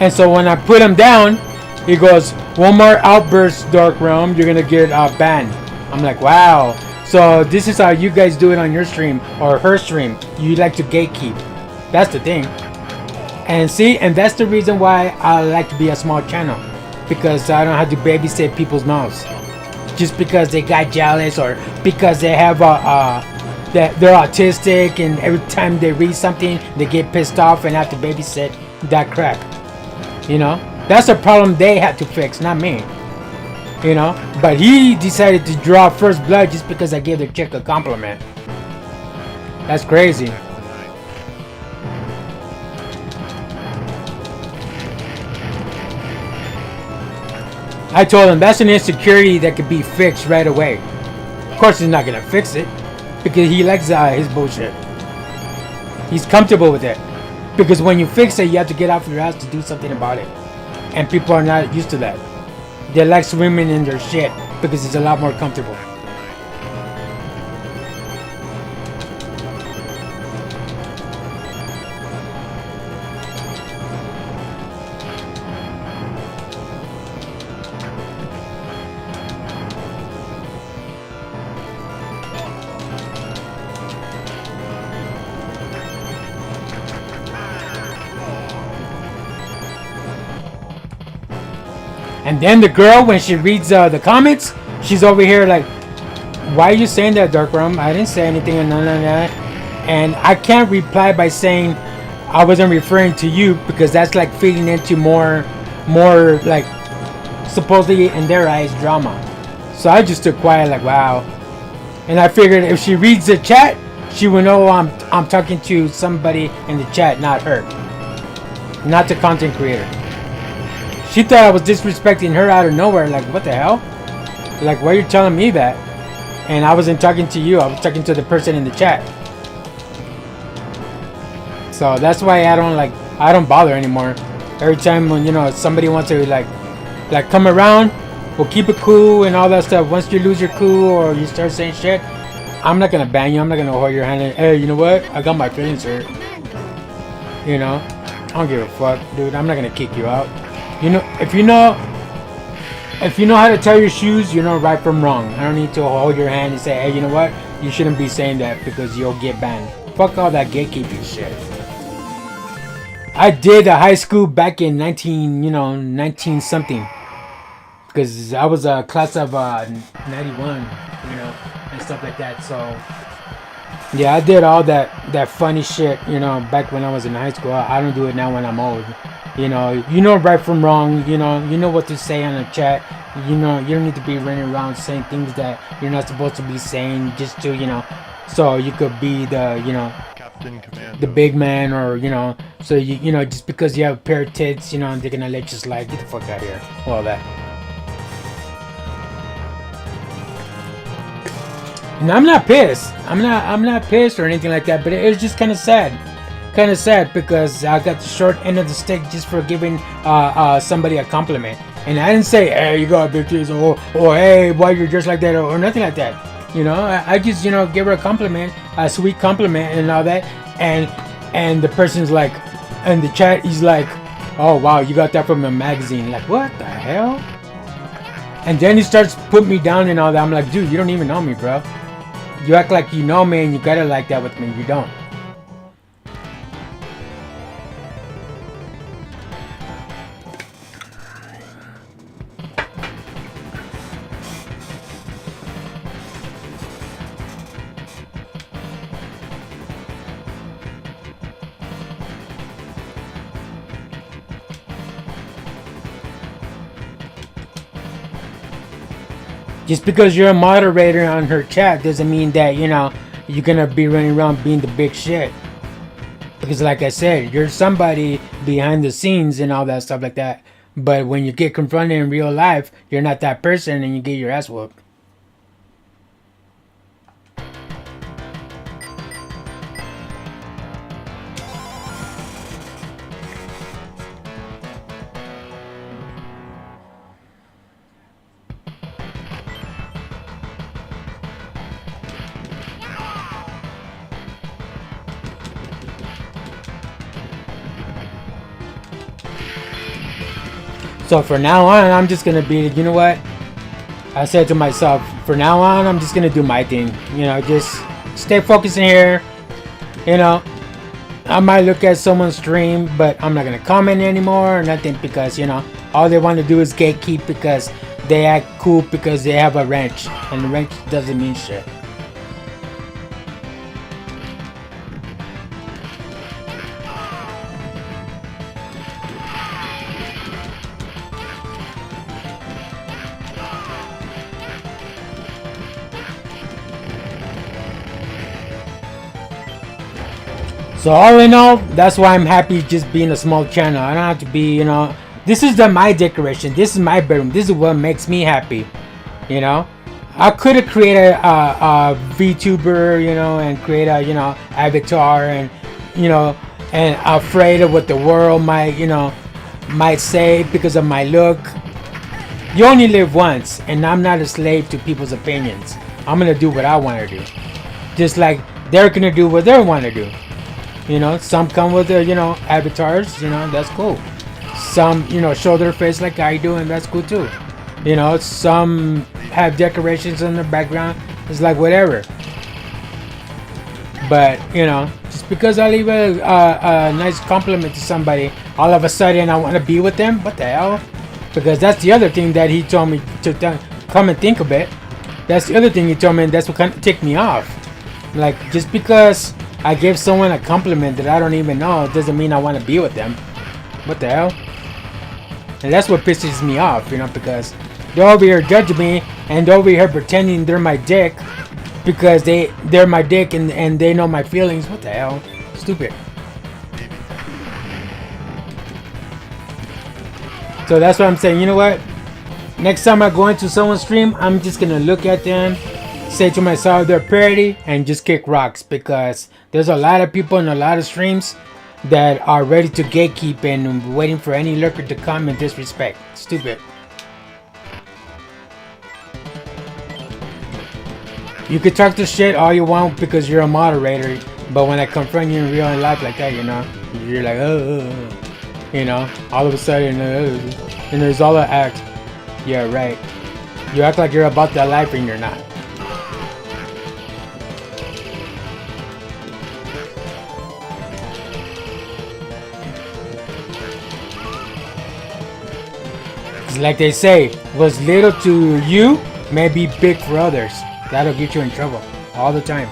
And so when I put him down, he goes, "One more outburst, Dark Realm, you're gonna get banned." I'm like, wow. So this is how you guys do it on your stream or her stream. You like to gatekeep. That's the thing. And see, and that's the reason why I like to be a small channel. Because I don't have to babysit people's mouths. Just because they got jealous or because they have that they're autistic and every time they read something they get pissed off and have to babysit that crap. You know, that's a problem they had to fix, not me. You know, but he decided to draw first blood just because I gave the chick a compliment. That's crazy. Back tonight. I told him that's an insecurity that could be fixed right away. Of course he's not gonna fix it because he likes his bullshit. He's comfortable with it. Because when you fix it, you have to get off your ass to do something about it. And people are not used to that. They like swimming in their shit because it's a lot more comfortable. And then the girl, when she reads the comments, she's over here like, "Why are you saying that, Dark Realm? I didn't say anything," and none of that. And I can't reply by saying I wasn't referring to you because that's like feeding into more like supposedly in their eyes drama. So I just took quiet, like, wow. And I figured if she reads the chat, she would know I'm talking to somebody in the chat, not her, not the content creator. She thought I was disrespecting her out of nowhere. Like, what the hell? Like, why are you telling me that? And I wasn't talking to you. I was talking to the person in the chat. So that's why I don't bother anymore. Every time when, you know, somebody wants to like come around, we'll keep it cool and all that stuff. Once you lose your cool or you start saying shit, I'm not gonna ban you. I'm not gonna hold your hand and, "Hey, you know what? I got my feelings hurt." You know, I don't give a fuck, dude. I'm not gonna kick you out. You know, if you know how to tie your shoes, you know right from wrong. I don't need to hold your hand and say, "Hey, you know what? You shouldn't be saying that because you'll get banned." Fuck all that gatekeeping shit. I did a high school back in 19 something. Because I was a class of 91, you know, and stuff like that. So yeah, I did all that funny shit, you know, back when I was in high school. I don't do it now when I'm old. You know right from wrong. You know what to say on the chat. You know, you don't need to be running around saying things that you're not supposed to be saying just to, you know, so you could be the, you know, Captain Commando. the big man, or, you know, so you know, just because you have a pair of tits, you know, they're gonna let you slide. Get the fuck out of here. All that. And I'm not pissed. I'm not pissed or anything like that. But it was just kind of sad. Kind of sad because I got the short end of the stick just for giving somebody a compliment. And I didn't say, "Hey, you got big titties," or "Hey, why you're dressed like that," or nothing like that. You know, I just, you know, give her a compliment, a sweet compliment and all that. And the person's like, in the chat, he's like, "Oh wow, you got that from a magazine." Like, what the hell? And then he starts putting me down and all that. I'm like, dude, you don't even know me, bro. You act like you know me and you got it like that with me. You don't. Just because you're a moderator on her chat doesn't mean that, you know, you're gonna be running around being the big shit. Because like I said, you're somebody behind the scenes and all that stuff like that. But when you get confronted in real life, you're not that person and you get your ass whooped. So for now on, I'm just gonna be, you know what? I said to myself, for now on, I'm just gonna do my thing. You know, just stay focused in here. You know, I might look at someone's stream, but I'm not gonna comment anymore or nothing because, you know, all they want to do is gatekeep because they act cool because they have a wrench, and the wrench doesn't mean shit. So all in all, that's why I'm happy just being a small channel. I don't have to be, you know, this is my decoration. This is my bedroom. This is what makes me happy. You know, I could have created a VTuber, you know, and create a, you know, avatar and, you know, and afraid of what the world might, you know, might say because of my look. You only live once, and I'm not a slave to people's opinions. I'm gonna do what I want to do. Just like they're gonna do what they want to do. You know, some come with their, you know, avatars, you know, that's cool. Some, you know, show their face like I do, and that's cool too. You know, some have decorations in the background. It's like whatever. But, you know, just because I leave a nice compliment to somebody, all of a sudden I want to be with them? What the hell? Because that's the other thing that he told me to come and think of it. That's the other thing he told me, and that's what kind of ticked me off. Like, just because I give someone a compliment that I don't even know doesn't mean I want to be with them. What the hell? And that's what pisses me off, you know, because they're over here judging me and they're over here pretending they're my dick because they're my dick and they know my feelings. What the hell? Stupid. So that's what I'm saying. You know what? Next time I go into someone's stream, I'm just gonna look at them, say to myself they're pretty, and just kick rocks, because there's a lot of people in a lot of streams that are ready to gatekeep and waiting for any lurker to come and disrespect. Stupid. You could talk to shit all you want because you're a moderator, but when I confront you in real life like that, you know, you're like, you know, all of a sudden, and there's all that act. Yeah, right. You act like you're about that life and you're not. It's like they say, what's little to you may be big for others. That'll get you in trouble all the time.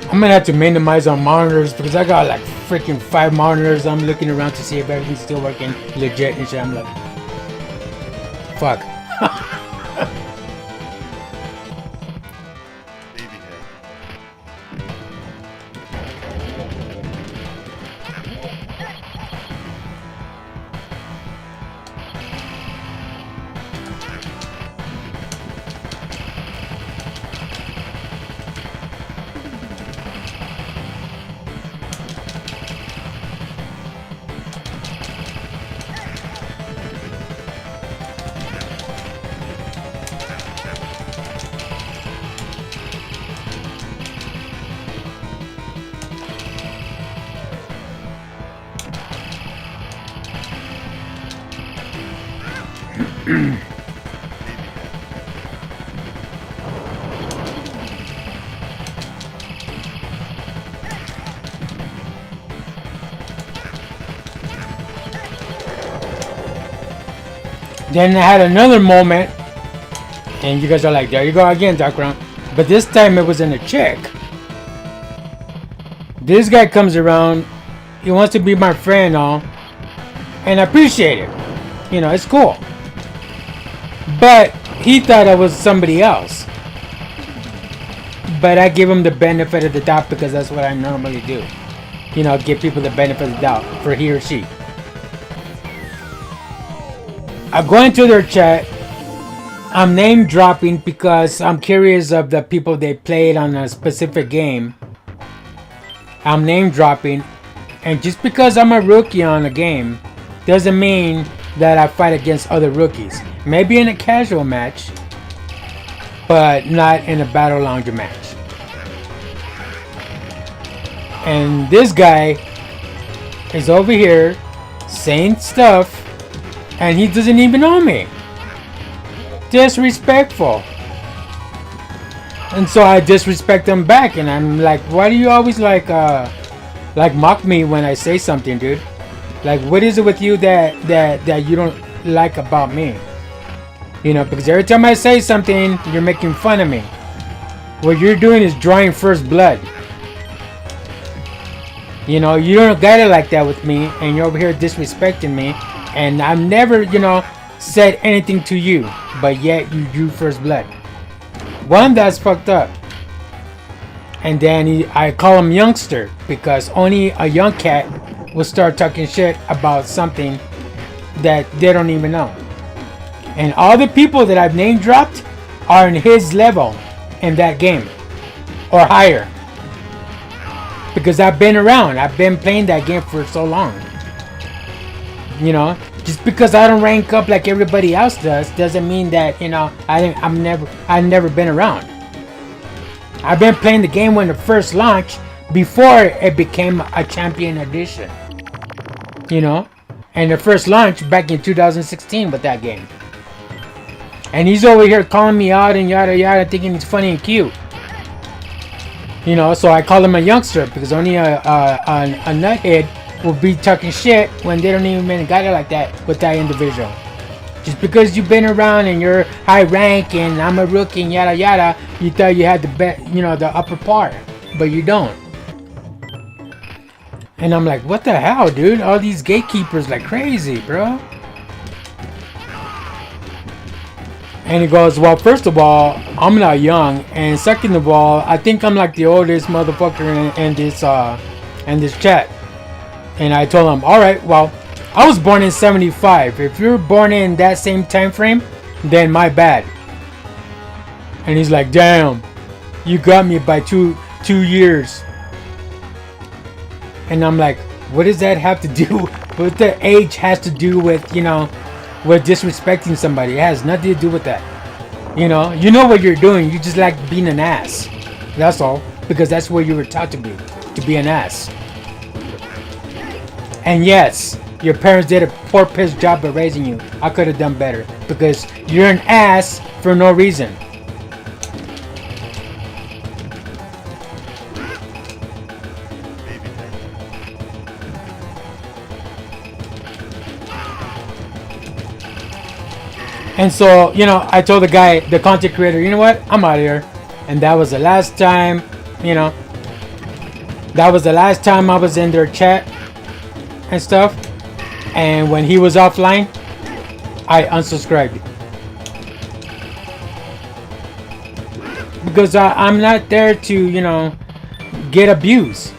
I'm gonna have to minimize on monitors because I got like freaking 5 monitors. I'm looking around to see if everything's still working legit and shit. I'm like, fuck. Then I had another moment, and you guys are like, there you go again, Dark Round. But this time it was in a chick. This guy comes around, he wants to be my friend, all, and I appreciate it. You know, it's cool. But he thought I was somebody else. But I give him the benefit of the doubt because that's what I normally do. You know, give people the benefit of the doubt for he or she. I go into their chat. I'm name dropping because I'm curious of the people they played on a specific game. I'm name dropping, and just because I'm a rookie on a game doesn't mean that I fight against other rookies. Maybe in a casual match, but not in a battle lounger match. And this guy is over here saying stuff, and he doesn't even know me. Disrespectful. And so I disrespect him back, and I'm like, why do you always like mock me when I say something, dude? Like, what is it with you that you don't like about me? You know, because every time I say something, you're making fun of me. What you're doing is drawing first blood. You know, you don't got it like that with me, and you're over here disrespecting me, and I've never, you know, said anything to you, but yet you drew first blood. One, that's fucked up. And then I call him youngster because only a young cat will start talking shit about something that they don't even know. And all the people that I've name dropped are in his level in that game or higher. Because I've been around. I've been playing that game for so long. You know, just because I don't rank up like everybody else does doesn't mean that, you know, I've never been around. I've been playing the game when it first launched before it became a champion edition. You know, and the first launch back in 2016 with that game. And he's over here calling me out and yada yada, thinking he's funny and cute. You know, so I call him a youngster because only a nuthead will be talking shit when they don't even got it like that with that individual. Just because you've been around and you're high rank and I'm a rookie and yada yada, you thought you had the upper part, but you don't. And I'm like, what the hell, dude? All these gatekeepers like crazy, bro. And he goes, well, first of all, I'm not young, and second of all, I think I'm like the oldest motherfucker in this chat. And I told him, all right, well, I was born in 75. If you're born in that same time frame, then my bad. And he's like, damn, you got me by two years. And I'm like, what does that have to do? What the age has to do with, you know, with disrespecting somebody? It has nothing to do with that. You know what you're doing. You just like being an ass. That's all. Because that's what you were taught to be an ass. And yes, your parents did a poor piss job of raising you. I could have done better. Because you're an ass for no reason. And so, you know, I told the guy, the content creator, you know what? I'm out of here. And that was the last time, you know, that was the last time I was in their chat and stuff. And when he was offline, I unsubscribed. Because I'm not there to, you know, get abused.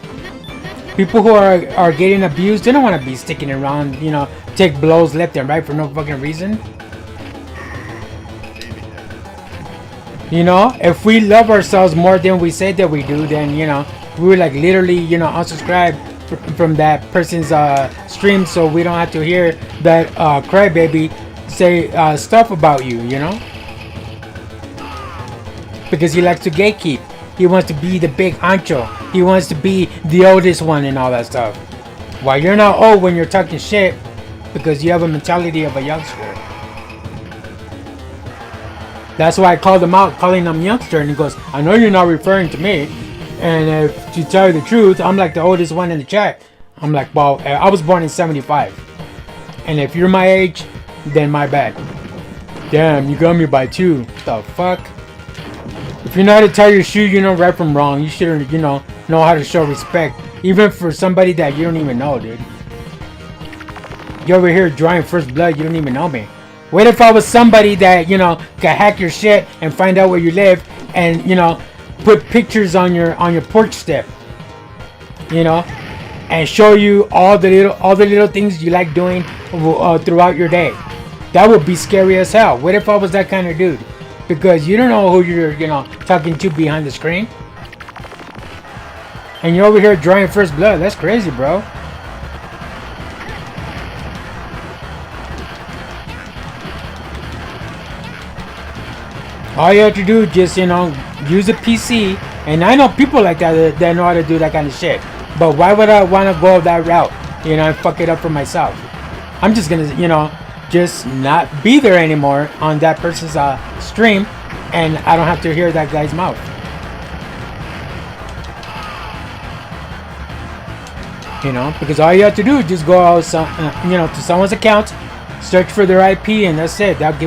People who are getting abused, they don't want to be sticking around, you know, take blows left and right for no fucking reason. You know, if we love ourselves more than we say that we do, then, you know, we would like literally, you know, unsubscribe from that person's stream so we don't have to hear that crybaby say stuff about you, you know? Because he likes to gatekeep. He wants to be the big ancho. He wants to be the oldest one and all that stuff. While you're not old when you're talking shit because you have a mentality of a youngster. That's why I called him out, calling him youngster, and he goes, I know you're not referring to me. And if to tell you the truth, I'm like the oldest one in the chat. I'm like, well, I was born in 75. And if you're my age, then my bad. Damn, you got me by 2. The fuck? If you know how to tie your shoe, you know right from wrong. You should, know how to show respect. Even for somebody that you don't even know, dude. You over here drawing first blood, you don't even know me. What if I was somebody that, could hack your shit and find out where you live and, put pictures on your porch step, and show you all the little things you like doing throughout your day. That would be scary as hell. What if I was that kind of dude? Because you don't know who you're, talking to behind the screen. And you're over here drawing first blood. That's crazy, bro. All you have to do is just, use a PC. And I know people like that know how to do that kind of shit. But why would I want to go that route? And fuck it up for myself. I'm just going to, just not be there anymore on that person's stream. And I don't have to hear that guy's mouth. Because all you have to do is just go out, to someone's account, search for their IP, and that's it. That'll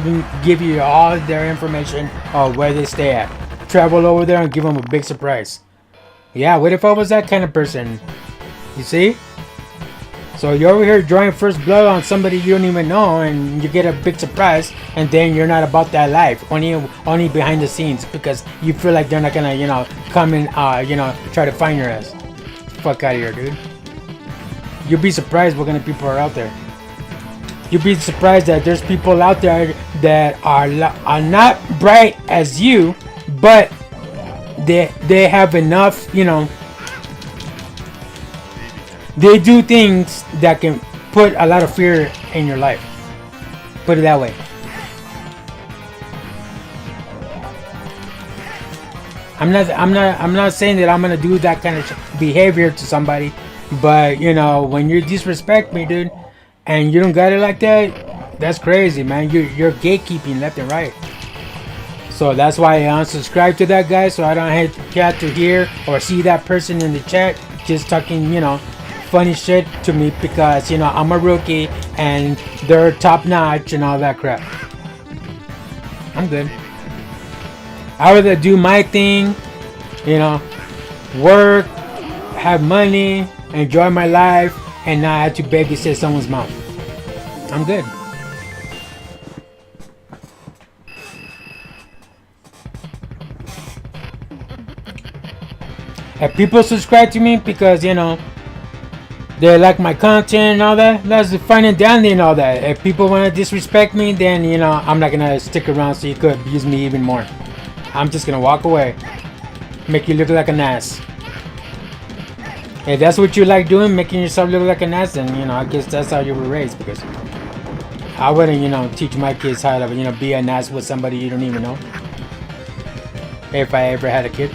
give you all their information of where they stay at. Travel over there and give them a big surprise. Yeah, what if I was that kind of person? You see? So you're over here drawing first blood on somebody you don't even know, and you get a big surprise, and then you're not about that life. Only behind the scenes, because you feel like they're not gonna, come and try to find your ass. Fuck out of here, dude. You'll be surprised what kind of people are out there. You'll be surprised that there's people out there that are not bright as you, but they have enough, they do things that can put a lot of fear in your life. Put it that way. I'm not saying that I'm gonna do that kind of behavior to somebody, but when you disrespect me, dude, and you don't got it like that, that's crazy, man. You're gatekeeping left and right. So that's why I unsubscribe to that guy, so I don't have to hear or see that person in the chat just talking, funny shit to me, because I'm a rookie and they're top notch and all that crap. I'm good. I rather do my thing, work, have money, enjoy my life, and not have to babysit someone's mom. I'm good. If people subscribe to me because they like my content and all that, that's fine and dandy and all that. If people want to disrespect me, then I'm not gonna stick around so you could abuse me even more. I'm just gonna walk away, make you look like an ass. If that's what you like doing, making yourself look like an ass, then I guess that's how you were raised. Because I wouldn't teach my kids how to be an ass with somebody you don't even know, if I ever had a kid.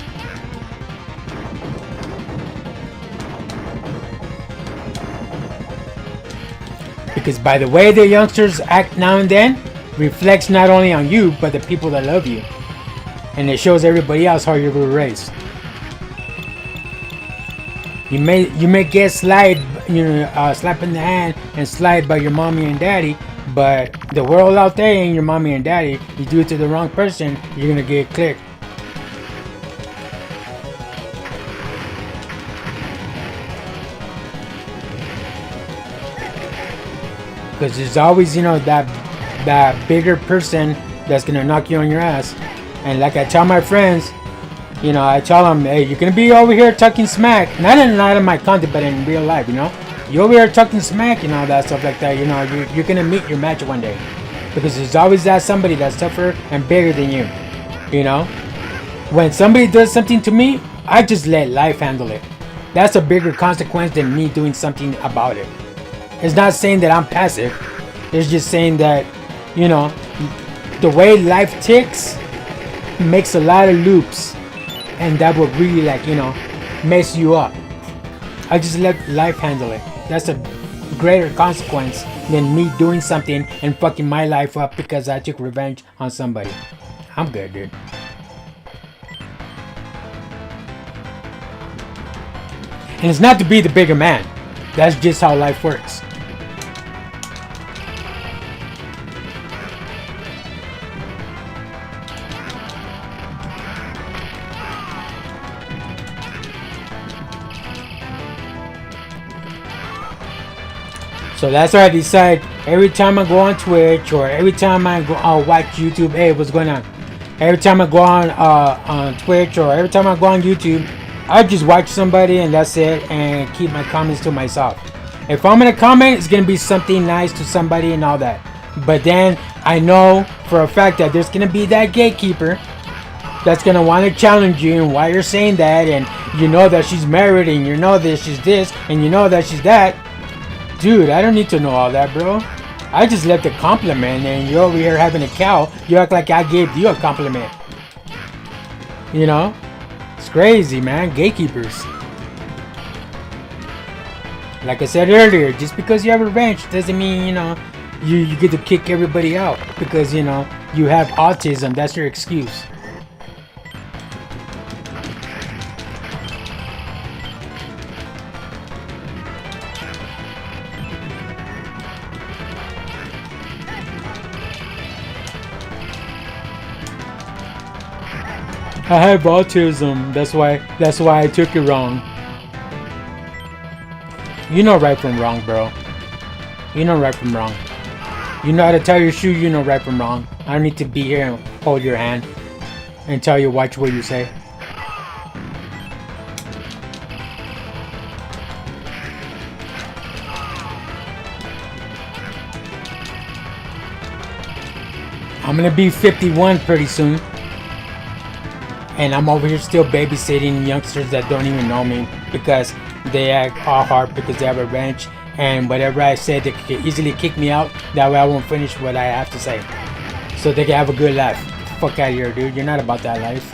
Because by the way the youngsters act now and then, reflects not only on you, but the people that love you. And it shows everybody else how you were raised. You may get slide, slap in the hand and slide by your mommy and daddy, but the world out there ain't your mommy and daddy. You do it to the wrong person, you're gonna get clicked. Because there's always, that bigger person that's gonna knock you on your ass. And like I tell my friends, I tell them, hey, you're gonna be over here talking smack, not in my content, but in real life, you're over here talking smack and all that stuff like that. You're gonna meet your match one day, because there's always that somebody that's tougher and bigger than you. When somebody does something to me, I just let life handle it. That's a bigger consequence than me doing something about it. It's not saying that I'm passive. It's just saying that, the way life ticks makes a lot of loops, and that will really mess you up. I just let life handle it. That's a greater consequence than me doing something and fucking my life up because I took revenge on somebody. I'm good, dude. And it's not to be the bigger man. That's just how life works. So that's why I decide every time I go on Twitch or every time I go watch YouTube. Hey, what's going on? Every time I go on Twitch or every time I go on YouTube, I just watch somebody and that's it, and keep my comments to myself. If I'm gonna comment, it's gonna be something nice to somebody and all that. But then I know for a fact that there's gonna be that gatekeeper that's gonna want to challenge you and why you're saying that, and you know that she's married, and you know that she's this, and you know that she's that. Dude, I don't need to know all that, bro. I just left a compliment and you're over here having a cow. You act like I gave you a compliment. You know? It's crazy, man. Gatekeepers. Like I said earlier, just because you have a ranch doesn't mean, you know, you get to kick everybody out. Because, you know, you have autism. That's your excuse. I have autism. That's why I took it wrong. You know right from wrong, bro. You know right from wrong. You know how to tie your shoe, you know right from wrong. I don't need to be here and hold your hand and tell you watch what you say. I'm gonna be 51 pretty soon. And I'm over here still babysitting youngsters that don't even know me because they act all hard because they have a ranch, and whatever I said, they can easily kick me out. That way I won't finish what I have to say. So they can have a good life. Fuck out of here, dude. You're not about that life.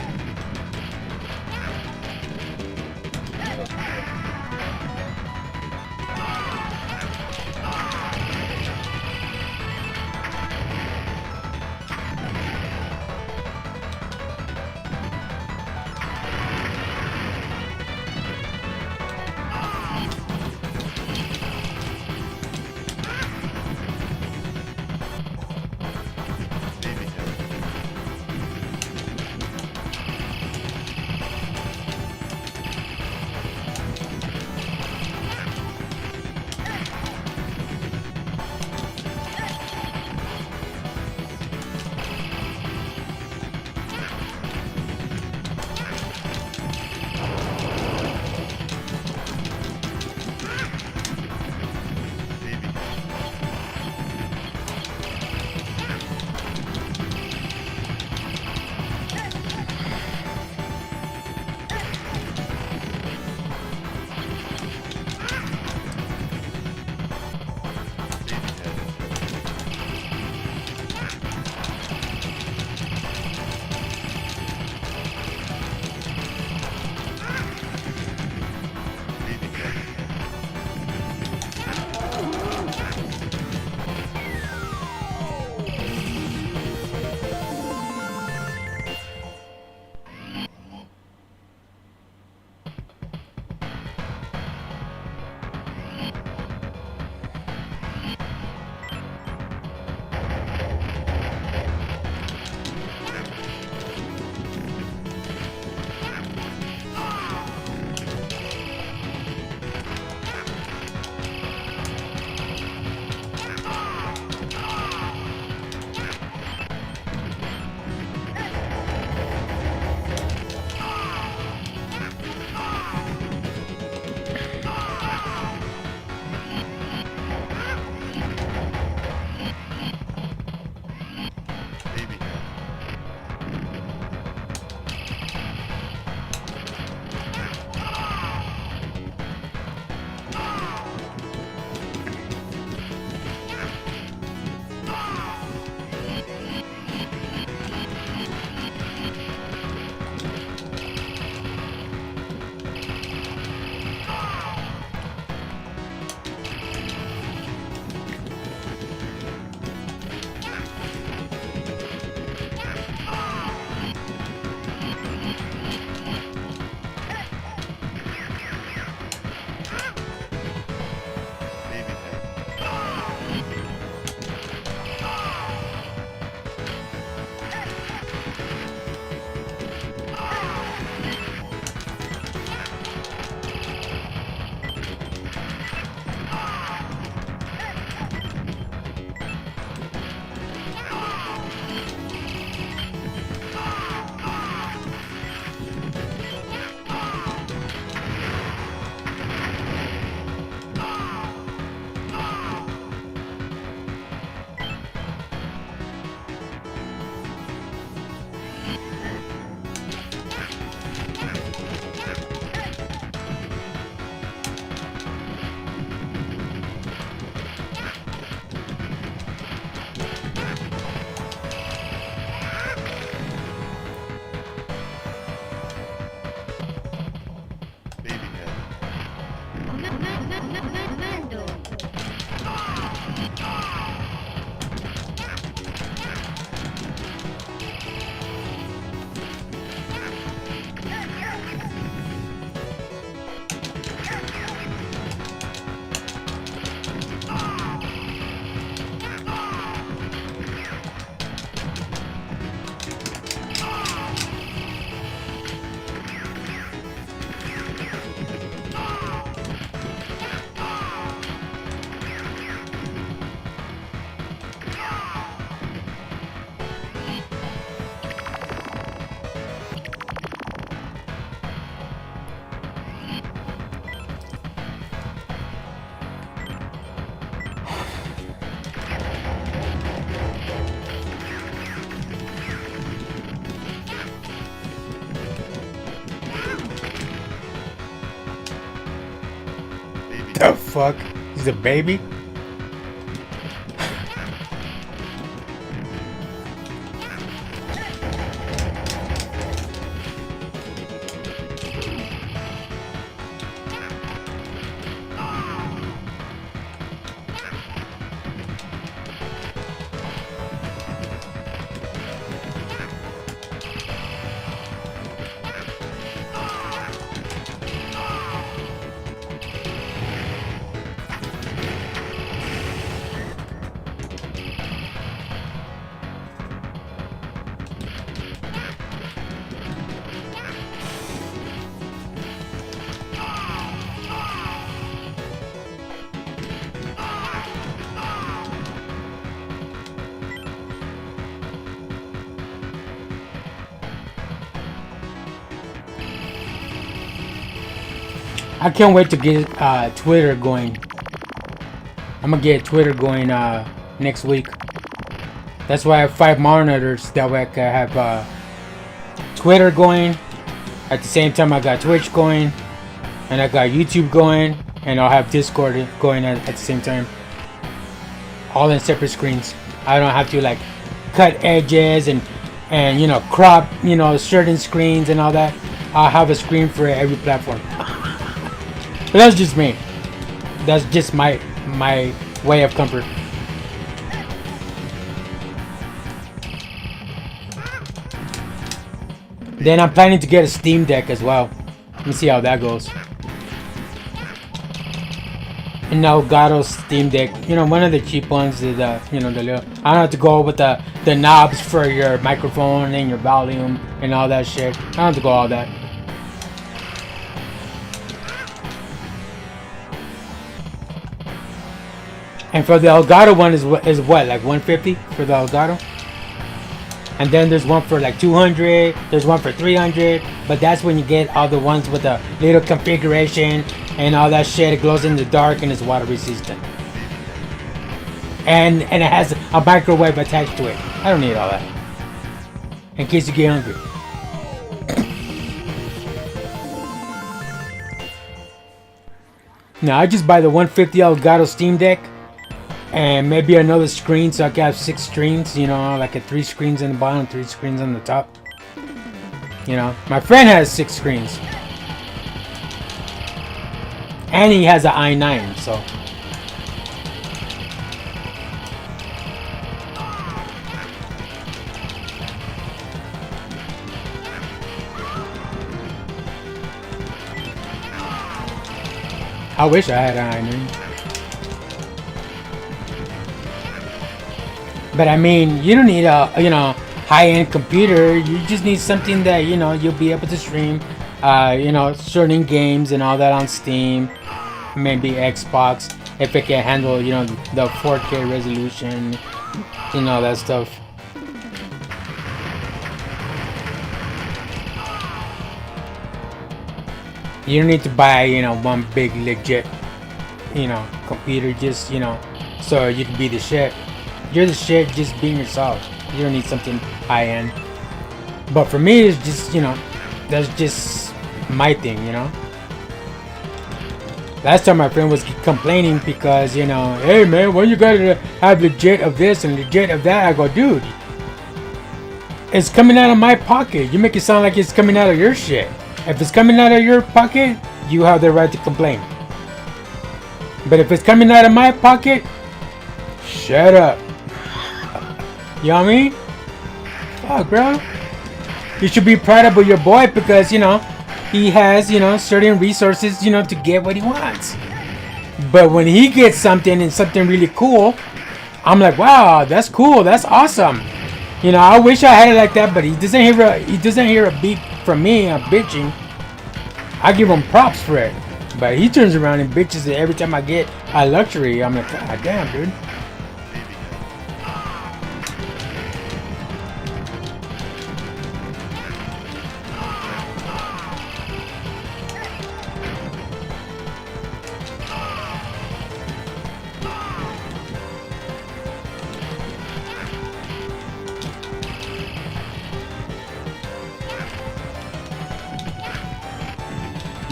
The fuck? He's a baby? I can't wait to get Twitter going. I'm gonna get Twitter going next week. That's why I have 5 monitors. That way I can have Twitter going. At the same time I got Twitch going. And I got YouTube going. And I'll have Discord going at the same time. All in separate screens. I don't have to like cut edges and you know crop certain screens and all that. I'll have a screen for every platform. But that's just me. That's just my way of comfort. Then I'm planning to get a Steam Deck as well. Let me see how that goes. An Elgato Steam Deck, one of the cheap ones. The little. I don't have to go with the knobs for your microphone and your volume and all that shit. I don't have to go all that. And for the Elgato one is what, like 150 for the Elgato? And then there's one for like 200, there's one for 300, but that's when you get all the ones with the little configuration and all that shit. It glows in the dark and it's water resistant. And it has a microwave attached to it. I don't need all that. In case you get hungry. Now I just buy the 150 Elgato Steam Deck. And maybe another screen so I can have 6 screens, like 3 screens on the bottom, 3 screens on the top. My friend has 6 screens. And he has an i9, so. I wish I had an i9. But I mean, you don't need a high-end computer. You just need something that you'll be able to stream, certain games and all that on Steam, maybe Xbox if it can handle the 4K resolution, that stuff. You don't need to buy one big legit computer just so you can be the shit. You're the shit just being yourself. You don't need something high-end. But for me, it's just, that's just my thing, Last time my friend was complaining because, hey man, when you gotta have legit of this and legit of that, I go, dude, it's coming out of my pocket. You make it sound like it's coming out of your shit. If it's coming out of your pocket, you have the right to complain. But if it's coming out of my pocket, shut up. You know what I mean? Fuck, bro. You should be proud of your boy because, he has, certain resources, to get what he wants. But when he gets something and something really cool, I'm like, wow, that's cool. That's awesome. I wish I had it like that, but he doesn't hear a beep from me. I'm bitching. I give him props for it. But he turns around and bitches every time I get a luxury. I'm like, god damn, dude.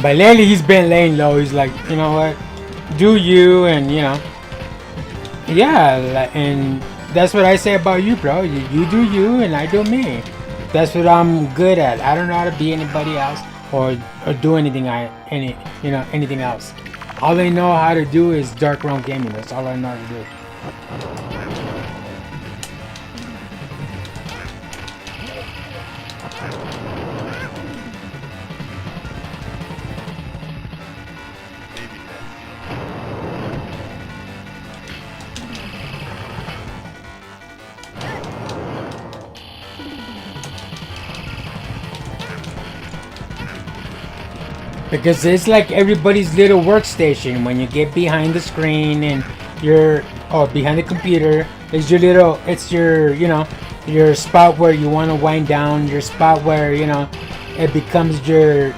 But lately he's been laying low. He's like, you know what? do you, and yeah, and that's what I say about you, bro. You do you, and I do me. That's what I'm good at. I don't know how to be anybody else or do anything else. All I know how to do is dark realm gaming. That's all I know how to do. Because it's like everybody's little workstation. When you get behind the screen and behind the computer, it's your spot where you want to wind down, your spot where, it becomes your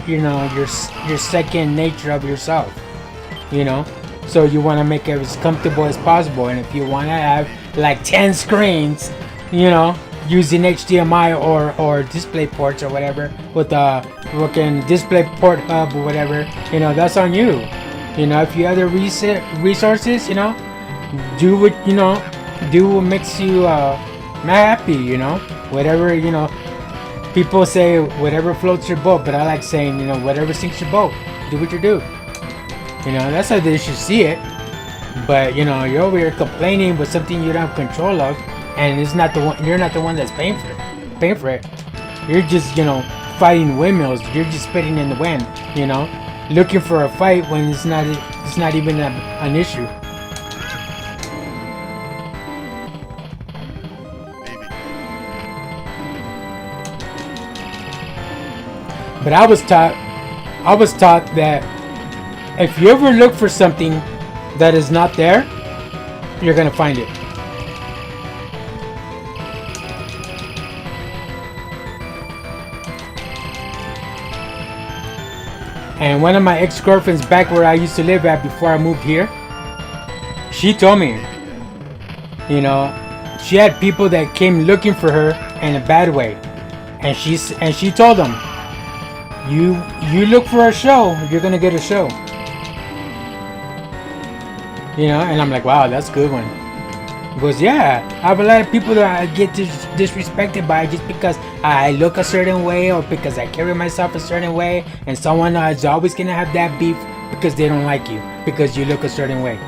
second nature of yourself, So you want to make it as comfortable as possible. And if you want to have like 10 screens, using HDMI or display ports or whatever with a fucking display port hub or whatever, that's on you. If you have the resources, do what makes you happy, whatever, people say whatever floats your boat, but I like saying, whatever sinks your boat, do what you do. That's how they should see it. But you're over here complaining with something you don't have control of, and it's not the one. You're not the one that's paying for it. You're just fighting windmills. You're just spitting in the wind. Looking for a fight when it's not even an issue. But I was taught that if you ever look for something that is not there, you're gonna find it. And one of my ex-girlfriends back where I used to live at before I moved here, she told me, she had people that came looking for her in a bad way, and she told them, you look for a show, you're gonna get a show. And I'm like, wow, that's a good one. He goes, yeah, I have a lot of people that I get disrespected by just because I look a certain way or because I carry myself a certain way, and someone is always gonna have that beef because they don't like you because you look a certain way.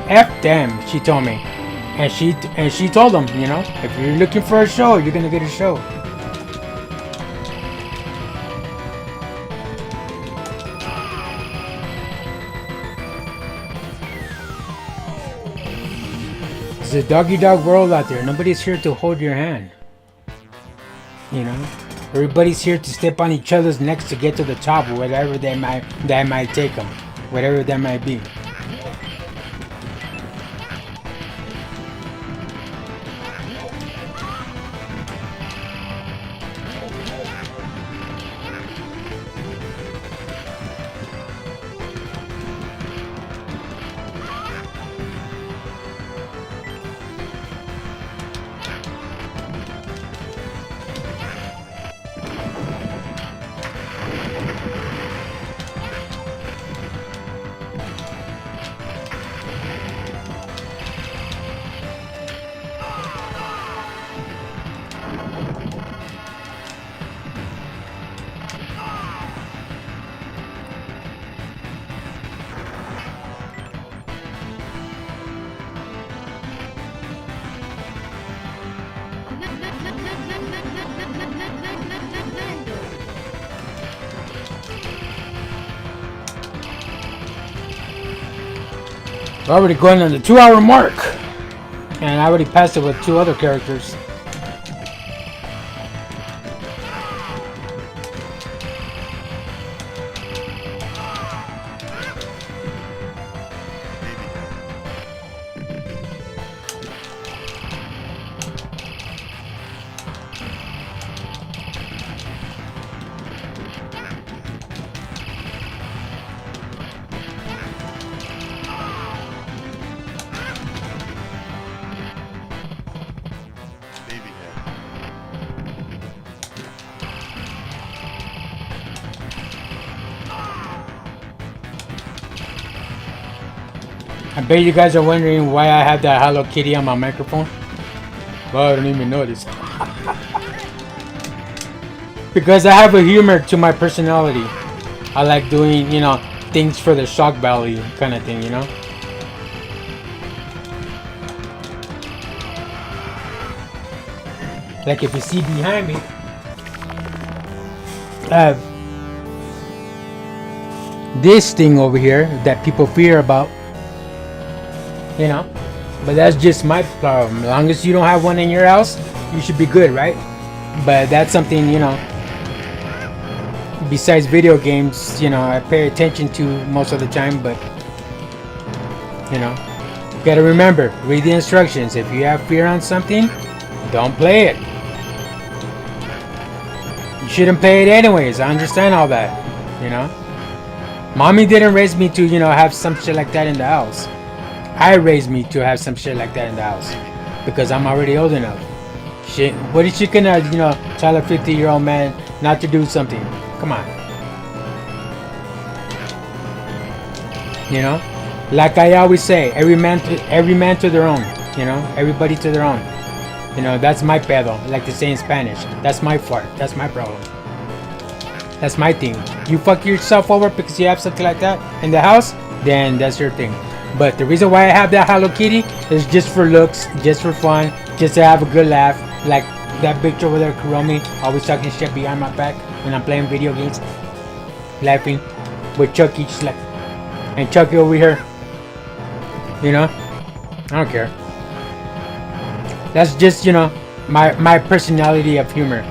F them, she told me, and she told them, if you're looking for a show, you're gonna get a show. It's a dog-eat-dog world out there. Nobody's here to hold your hand. Everybody's here to step on each other's necks to get to the top, whatever that might take them, whatever that might be. We're already going on the 2-hour mark, and I already passed it with 2 other characters. I bet you guys are wondering why I have that Hello Kitty on my microphone. Well, I don't even notice. Because I have a humor to my personality. I like doing, things for the shock value kind of thing, Like if you see behind me, I have this thing over here that people fear about, But that's just my problem. As long as you don't have one in your house, you should be good, right? But that's something, besides video games, I pay attention to most of the time, but, you gotta remember, read the instructions. If you have fear on something, don't play it. You shouldn't play it anyways. I understand all that, Mommy didn't raise me to, have some shit like that in the house. I raised me to have some shit like that in the house because I'm already old enough. Shit, what is she gonna, tell a 50-year-old man not to do something? Come on. Like I always say, every man to their own. Everybody to their own. That's my pedo, like they say in Spanish. That's my fart. That's my problem. That's my thing. You fuck yourself over because you have something like that in the house, then that's your thing. But the reason why I have that Hello Kitty is just for looks, just for fun, just to have a good laugh. Like that bitch over there, Kuromi, always talking shit behind my back when I'm playing video games, laughing with Chucky, just like, and Chucky over here. I don't care. That's just my personality of humor.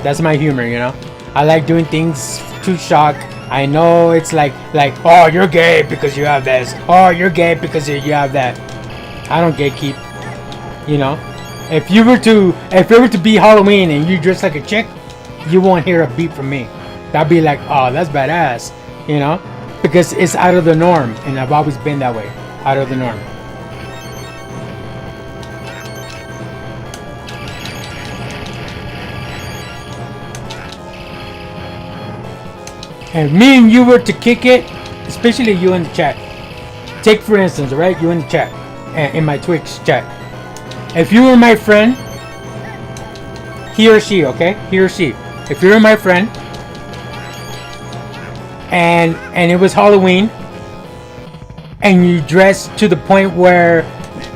That's my humor. I like doing things to shock. I know it's like, oh, you're gay because you have this. Oh, you're gay because you have that. I don't gatekeep. If it were to be Halloween and you dress like a chick, you won't hear a beep from me. That'd be like, oh, that's badass. Because it's out of the norm, and I've always been that way, out of the norm. And me and you were to kick it, especially you in the chat. Take for instance, right? You in the chat, in my Twitch chat. If you were my friend, he or she, okay? He or she. If you were my friend, and it was Halloween, and you dressed to the point where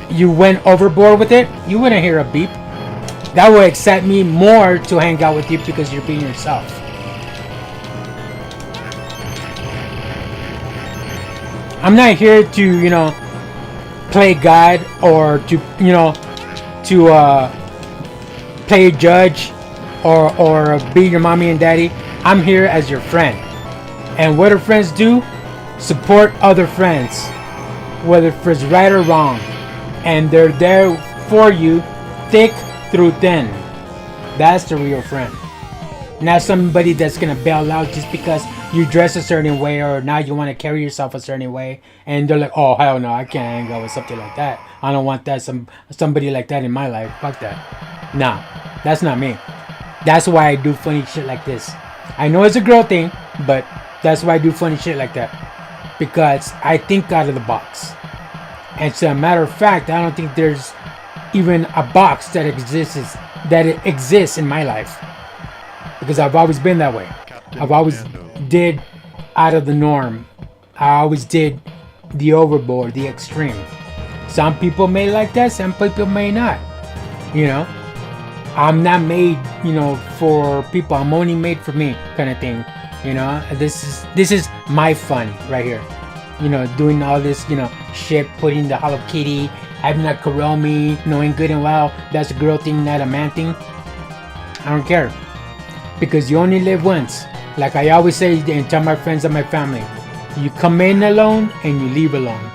you went overboard with it, you wouldn't hear a beep. That would excite me more to hang out with you because you're being yourself. I'm not here to, play God or to, play a judge or be your mommy and daddy. I'm here as your friend. And what do friends do? Support other friends, whether it's right or wrong. And they're there for you, thick through thin. That's the real friend. Not somebody that's gonna bail out just because you dress a certain way or now you want to carry yourself a certain way, and they're like, oh hell no, I can't hang out with something like that. I don't want that somebody like that in my life. Fuck that. Nah, that's not me. That's why I do funny shit like this. I know it's a girl thing, but that's why I do funny shit like that, because I think out of the box. And as a matter of fact, I don't think there's even a box that exists in my life, because I've always been that way. I've always did out of the norm. I always did the overboard, the extreme. Some people may like that, some people may not. I'm not made, for people. I'm only made for me, kind of thing. This is my fun right here. Doing all this, shit, putting the Hello Kitty, having a Kuromi, knowing good and well that's a girl thing, not a man thing. I don't care, because you only live once. Like I always say and tell my friends and my family, you come in alone and you leave alone.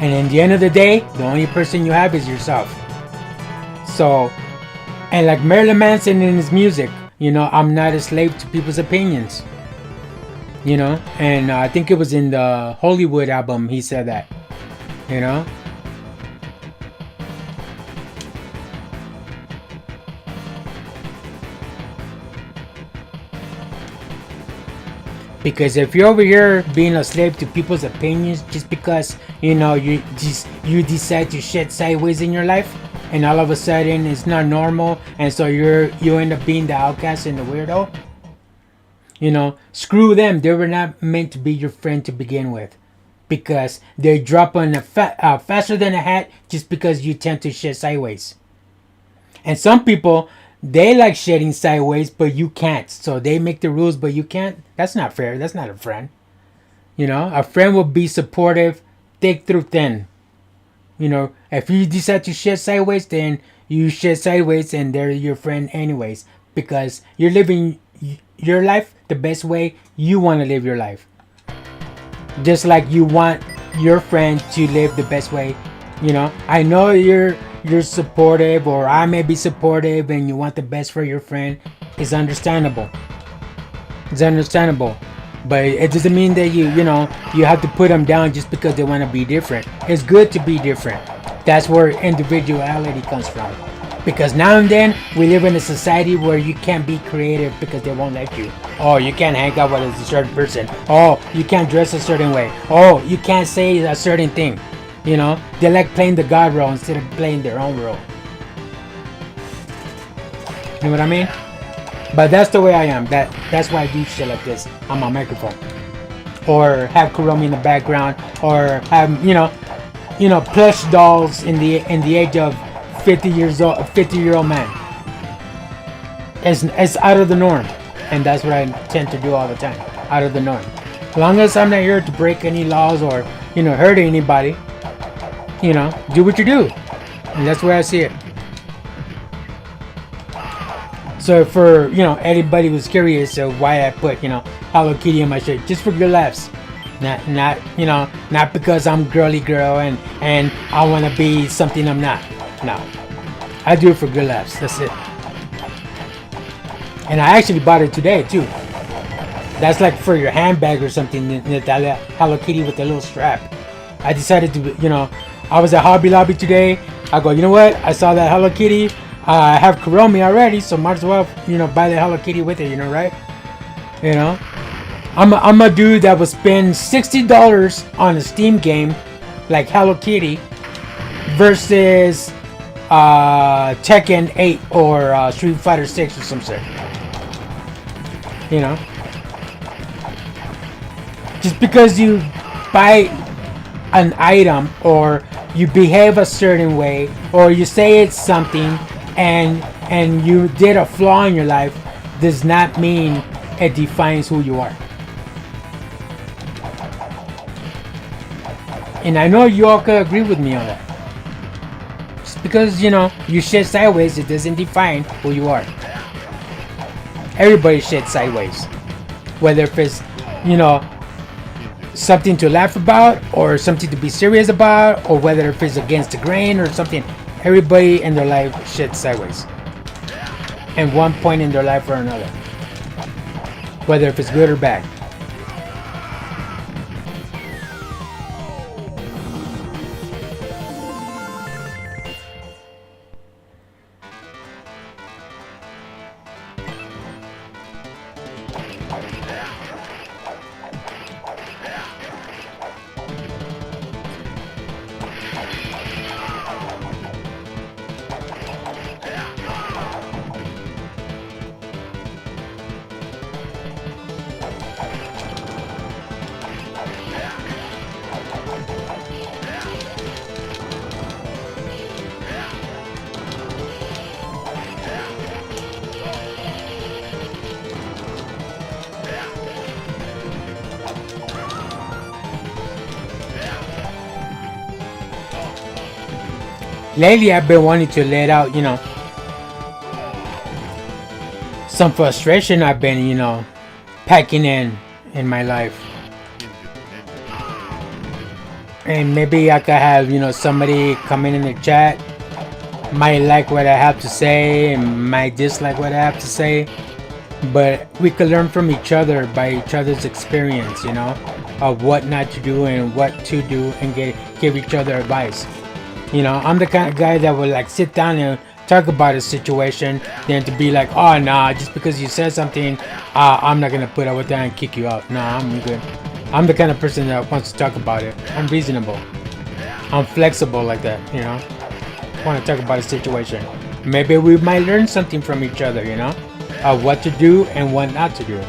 And in the end of the day, the only person you have is yourself. So, and like Marilyn Manson in his music, I'm not a slave to people's opinions. And I think it was in the Hollywood album he said that. Because if you're over here being a slave to people's opinions just because you decide to shit sideways in your life, and all of a sudden it's not normal, and so you end up being the outcast and the weirdo. Screw them. They were not meant to be your friend to begin with, because they drop on faster than a hat just because you tend to shit sideways. And some people, they like shitting sideways, but you can't. So they make the rules, but you can't. That's not fair. That's not a friend. A friend will be supportive, thick through thin. If you decide to shit sideways, then you shit sideways, and they're your friend anyways, because you're living your life the best way you want to live your life. Just like you want your friend to live the best way. I know you're supportive, or I may be supportive, and you want the best for your friend. It's understandable. But it doesn't mean that you have to put them down just because they want to be different. It's good to be different. That's where individuality comes from. Because now and then we live in a society where you can't be creative because they won't let you. Oh, you can't hang out with a certain person. Oh, you can't dress a certain way. Oh, you can't say a certain thing. They like playing the God role instead of playing their own role. You know what I mean? But that's the way I am. That's why I do shit like this on my microphone, or have Kuromi in the background, or have plush dolls in the age of 50 years old, 50-year-old man. It's out of the norm, and that's what I tend to do all the time. Out of the norm. As long as I'm not here to break any laws or hurt anybody. Do what you do. And that's the way I see it. So for, anybody who's curious of why I put, Hello Kitty in my shirt, just for good laughs. Not because I'm girly girl and I want to be something I'm not. No. I do it for good laughs. That's it. And I actually bought it today, too. That's like for your handbag or something, that Hello Kitty with the little strap. I decided to, I was at Hobby Lobby today. I go, you know what? I saw that Hello Kitty. I have Kuromi already, so might as well, buy the Hello Kitty with it, right? I'm a dude that would spend $60 on a Steam game like Hello Kitty versus Tekken 8 or Street Fighter 6 or some shit. Just because you buy an item, or you behave a certain way, or you say it's something, and you did a flaw in your life, does not mean it defines who you are. And I know you all could agree with me on that. Just because you shit sideways, it doesn't define who you are. Everybody shit sideways, whether if it's something to laugh about, or something to be serious about, or whether if it's against the grain or something. Everybody in their life shit sideways, at one point in their life or another, whether if it's good or bad. Lately, I've been wanting to let out, some frustration I've been, packing in my life. And maybe I could have, somebody come in the chat, might like what I have to say, and might dislike what I have to say. But we could learn from each other by each other's experience, of what not to do and what to do, and give each other advice. I'm the kind of guy that would sit down and talk about a situation than to be like, oh nah, just because you said something, I'm not gonna put up with that and kick you out. Nah, I'm good. I'm the kind of person that wants to talk about it. I'm reasonable. I'm flexible like that, you know. Want to talk about a situation. Maybe we might learn something from each other, you know, of what to do and what not to do.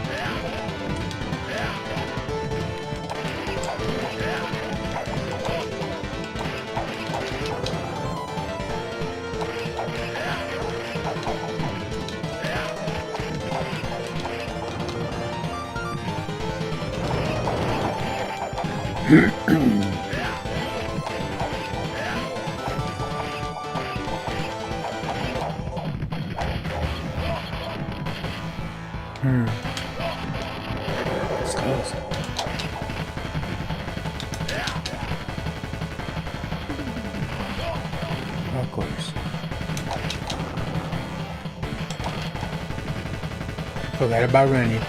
It's close. Of course. Forgot about running.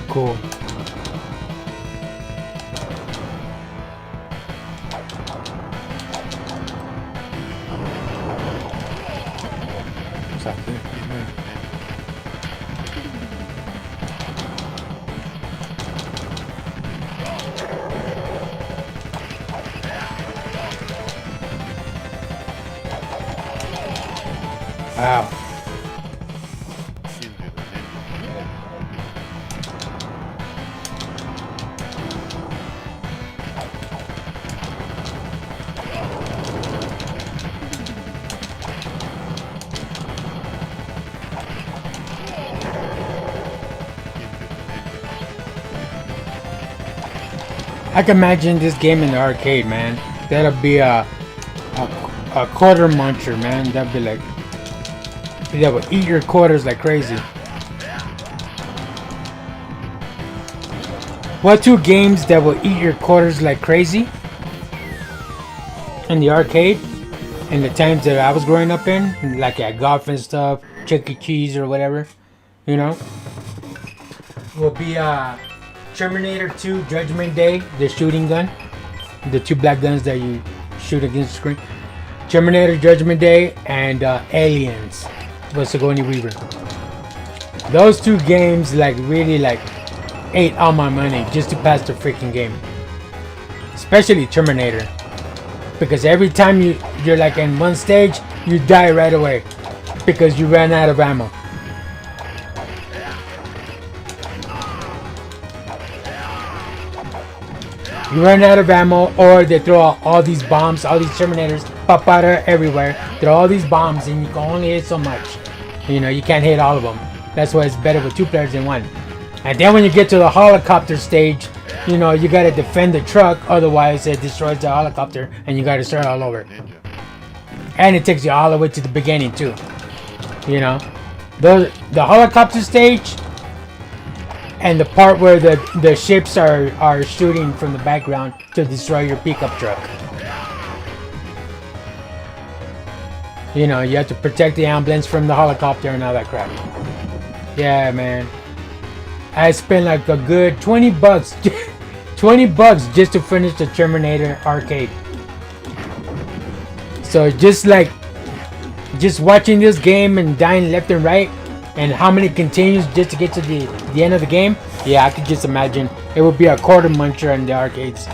Cool. What's up there? Wow. I can imagine this game in the arcade, man. That'll be a quarter muncher, man. That'd be like, that would eat your quarters like crazy. What two games that will eat your quarters like crazy in the arcade? In the times that I was growing up in, like at golf and stuff, Chuck E. Cheese or whatever, you know, will be Terminator 2 Judgment Day, the shooting gun, the two black guns that you shoot against the screen. Terminator Judgment Day and Aliens was Sigourney Weaver. Those two games like really like ate all my money just to pass the freaking game. Especially Terminator. Because every time you're like in one stage, you die right away. Because you ran out of ammo. You run out of ammo, or they throw out all these bombs, all these Terminators pop out everywhere. Throw all these bombs and you can only hit so much. You know, you can't hit all of them. That's why it's better with two players than one. And then when you get to the helicopter stage, you know, you gotta defend the truck, otherwise it destroys the helicopter and you gotta start all over. And it takes you all the way to the beginning too. You know, the helicopter stage and the part where the ships are shooting from the background to destroy your pickup truck. You know, you have to protect the ambulance from the helicopter and all that crap. Yeah, man. I spent like a good 20 bucks 20 bucks just to finish the Terminator arcade. So just watching this game and dying left and right, and how many continues just to get to the end of the game, yeah, I could just imagine it would be a quarter muncher in the arcades.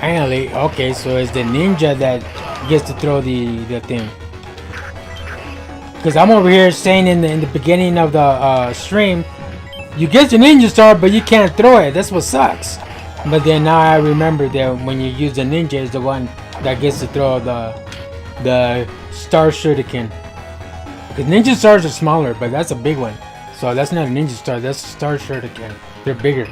Finally, okay, so it's the ninja that gets to throw the thing. Because I'm over here saying in the beginning of the stream, you get the ninja star, but you can't throw it. That's what sucks. But then now I remember that when you use the ninja is the one that gets to throw the star shuriken. Because ninja stars are smaller, but that's a big one. So that's not a ninja star, that's a star shuriken. They're bigger.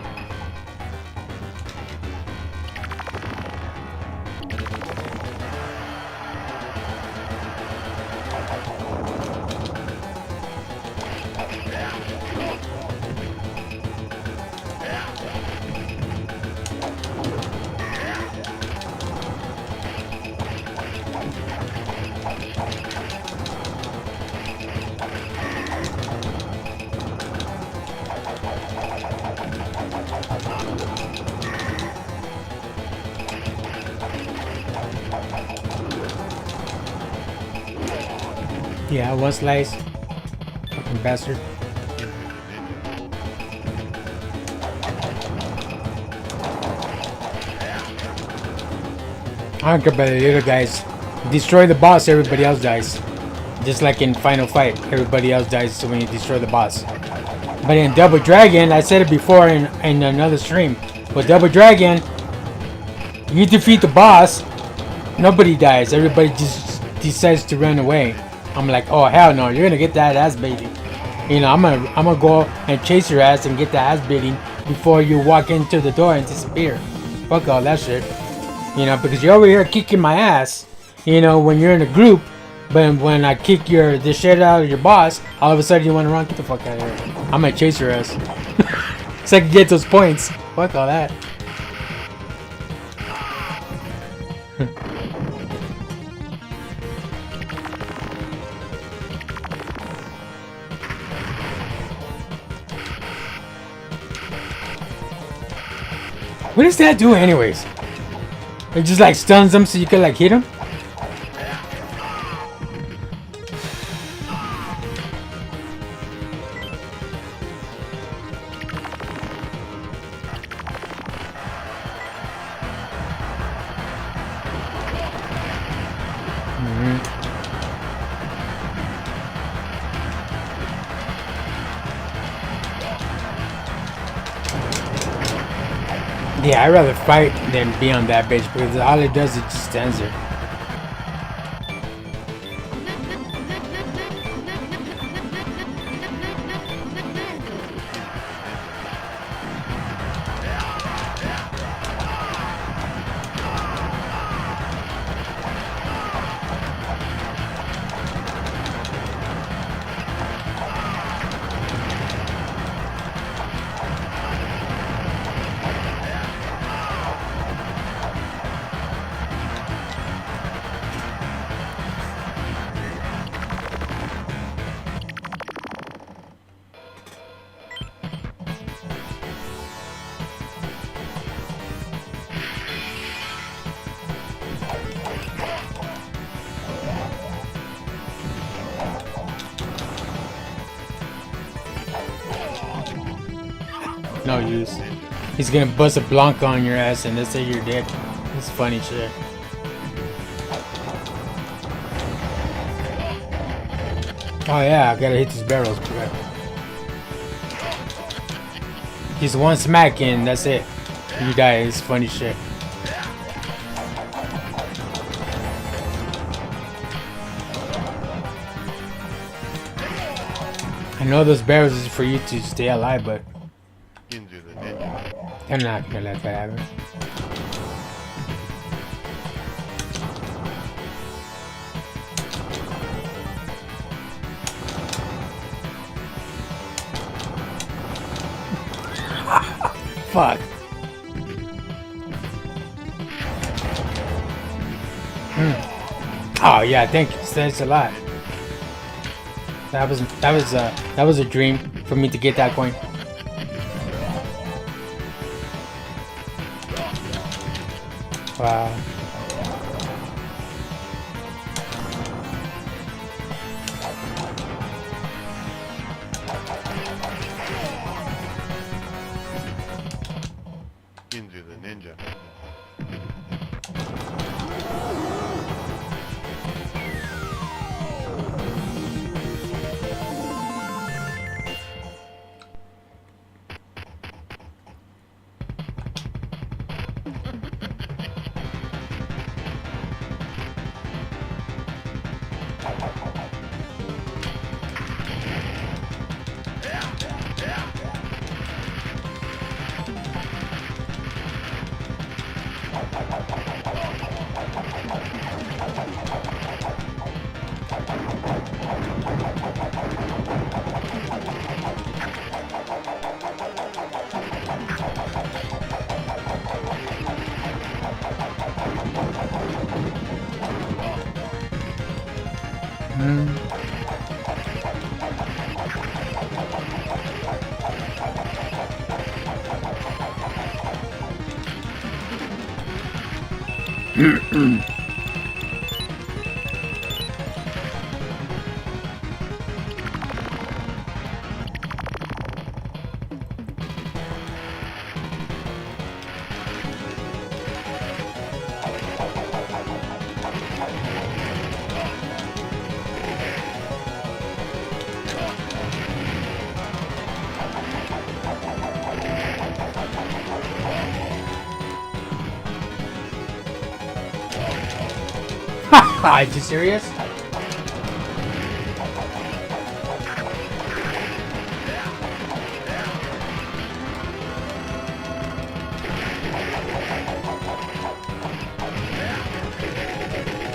Yeah, one slice. Fucking bastard. I don't care about the little guys. Destroy the boss, everybody else dies. Just like in Final Fight, everybody else dies when you destroy the boss. But in Double Dragon, I said it before in another stream, but Double Dragon, you defeat the boss, nobody dies. Everybody just decides to run away. I'm like, oh hell no, you're gonna get that ass beating. You know, I'm gonna go and chase your ass and get the ass beating before you walk into the door and disappear. Fuck all that shit. You know, because you're over here kicking my ass. You know, when you're in a group, but when I kick the shit out of your boss, all of a sudden you want to run. Get the fuck out of here. I'm gonna chase your ass. So I can get those points. Fuck all that. What does that do anyways? It just like stuns them so you can like hit them? Yeah, I'd rather fight than be on that bitch because all it does is just stands there. No use. He's gonna bust a Blanca on your ass and that's it, you're dead. It's funny shit. Oh yeah, I gotta hit these barrels. Just one smack and that's it. You die. It's funny shit. I know those barrels is for you to stay alive, but I'm not gonna let that happen. Fuck. Oh yeah, thank you. Thanks a lot. That was a dream for me to get that coin. Wow. Into the ninja. Are you serious?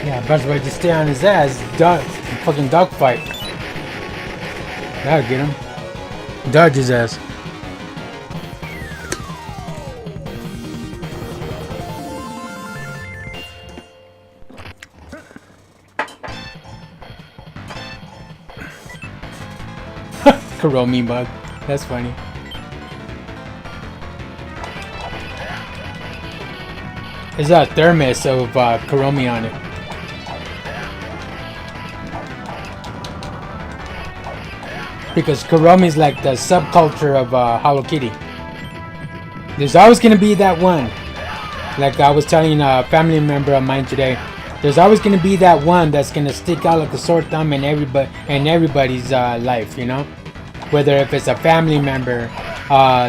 Yeah, best way to stay on his ass. Fucking dogfight. That'll get him. Dodge his ass. Kuromi bug. That's funny. There's a thermos of Kuromi on it. Because Kuromi is like the subculture of Hello Kitty. There's always gonna be that one. Like I was telling a family member of mine today, there's always gonna be that one that's gonna stick out like a sore thumb in everybody's life, you know. Whether if it's a family member,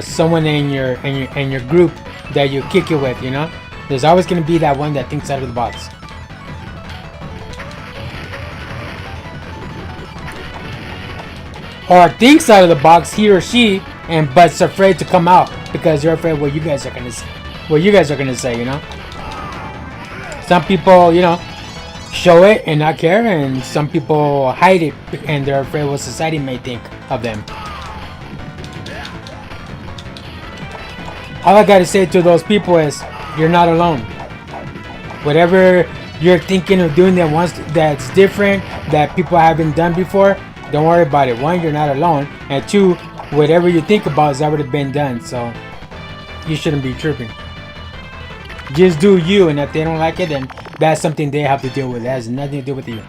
someone in your group that you kick it with, you know. There's always gonna be that one that thinks out of the box. Or thinks out of the box, he or she, but's afraid to come out because they're afraid what you guys are gonna say, you know. Some people, you know, show it and not care, and some people hide it and they're afraid what society may think of them. All I gotta say to those people is, you're not alone. Whatever you're thinking of doing that's different, that people haven't done before, don't worry about it. One, you're not alone, and two, whatever you think about has already been done, so you shouldn't be tripping. Just do you, and if they don't like it, then that's something they have to deal with. It has nothing to do with you.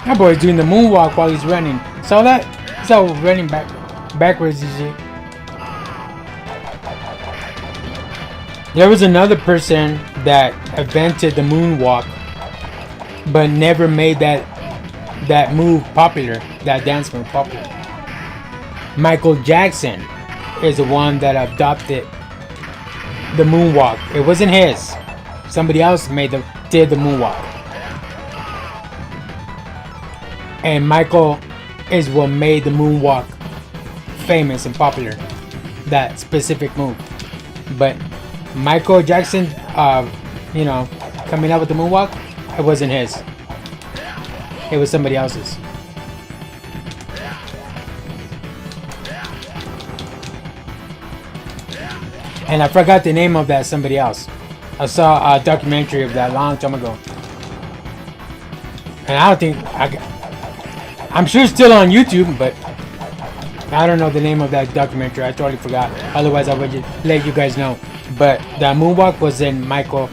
That boy's doing the moonwalk while he's running. Saw that? He's all running backwards and shit. There was another person that invented the moonwalk, but never made that move popular, that dance move popular. Michael Jackson is the one that adopted the moonwalk. It wasn't his. Somebody else did the moonwalk. And Michael is what made the moonwalk famous and popular. That specific move. But Michael Jackson, you know, coming up with the moonwalk, it wasn't his. It was somebody else's. And I forgot the name of that somebody else. I saw a documentary of that a long time ago. And I don't think... I'm sure it's still on YouTube, but I don't know the name of that documentary. I totally forgot. Otherwise, I would just let you guys know. But that moonwalk was in Michael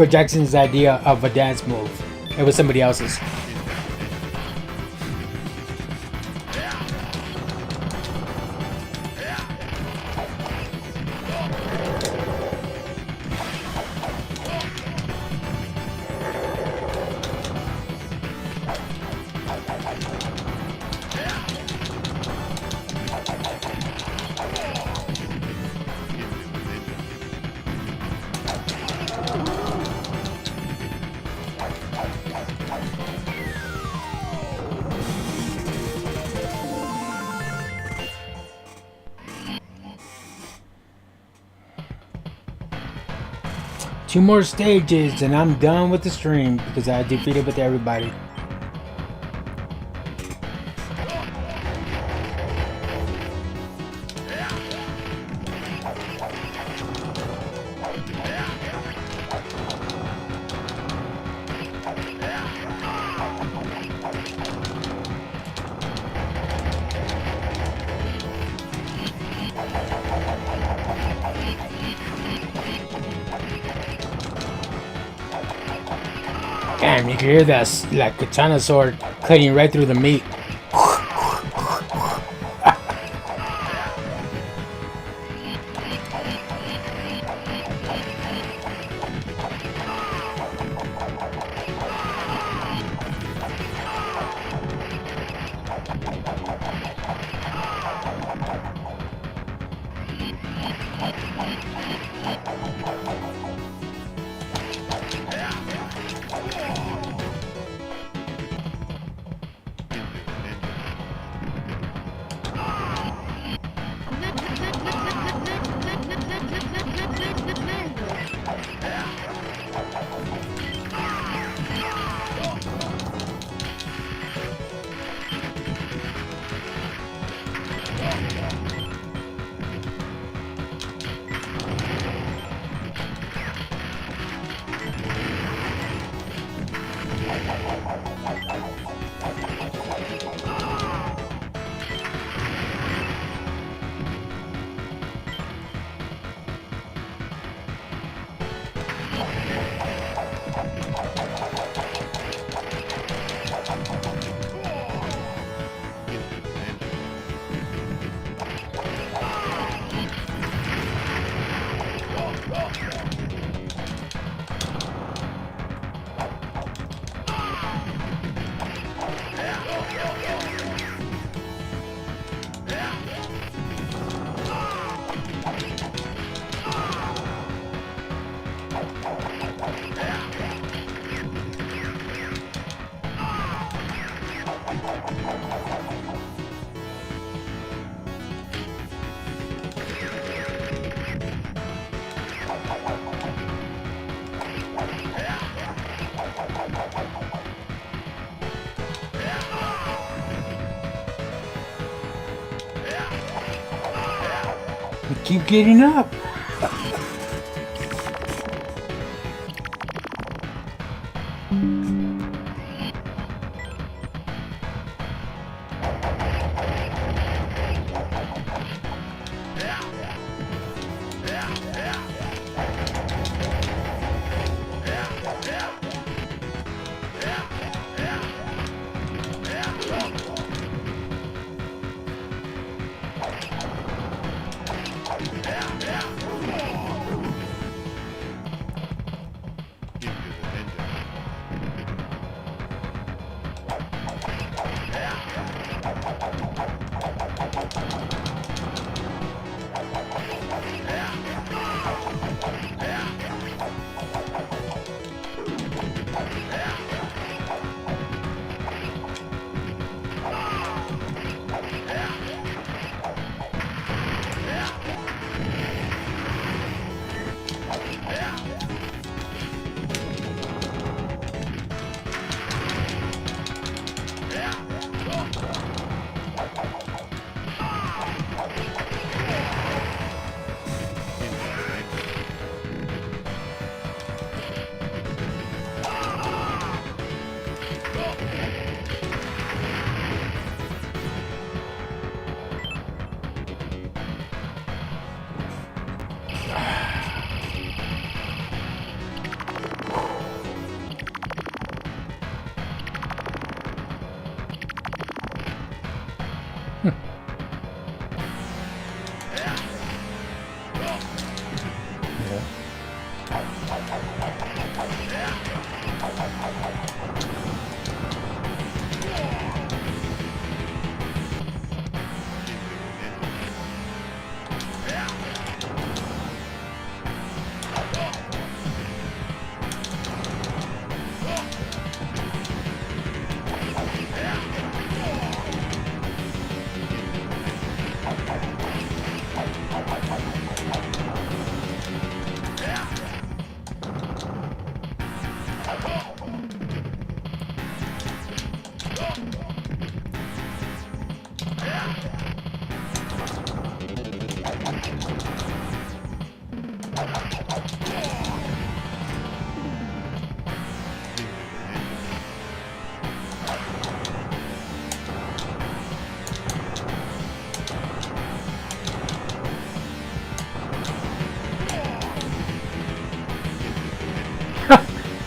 Jackson's idea of a dance move. It was somebody else's. 2 more stages and I'm done with the stream because I defeated with everybody. Damn, you can hear that like katana sword cutting right through the meat. We keep getting up. Into the ninja.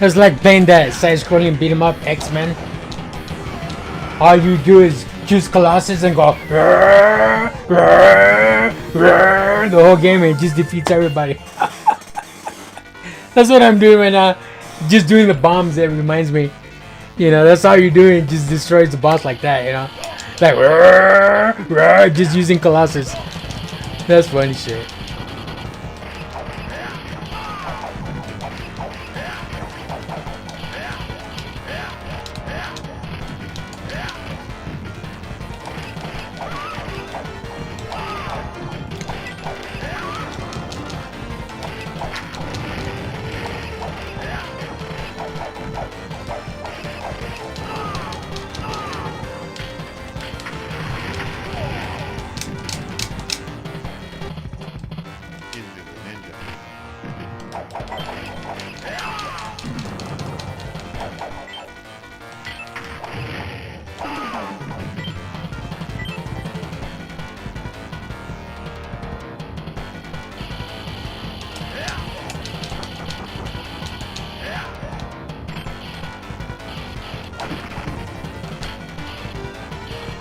It's like playing that side-scrolling beat 'em up X-Men. All you do is choose Colossus and go "Rrrr, rrrr, rrrr," the whole game, and it just defeats everybody. That's what I'm doing right now. Just doing the bombs. It reminds me. You know, that's all you're doing. Just destroys the boss like that. You know, like "Rrrr, rrrr," just using Colossus. That's funny shit.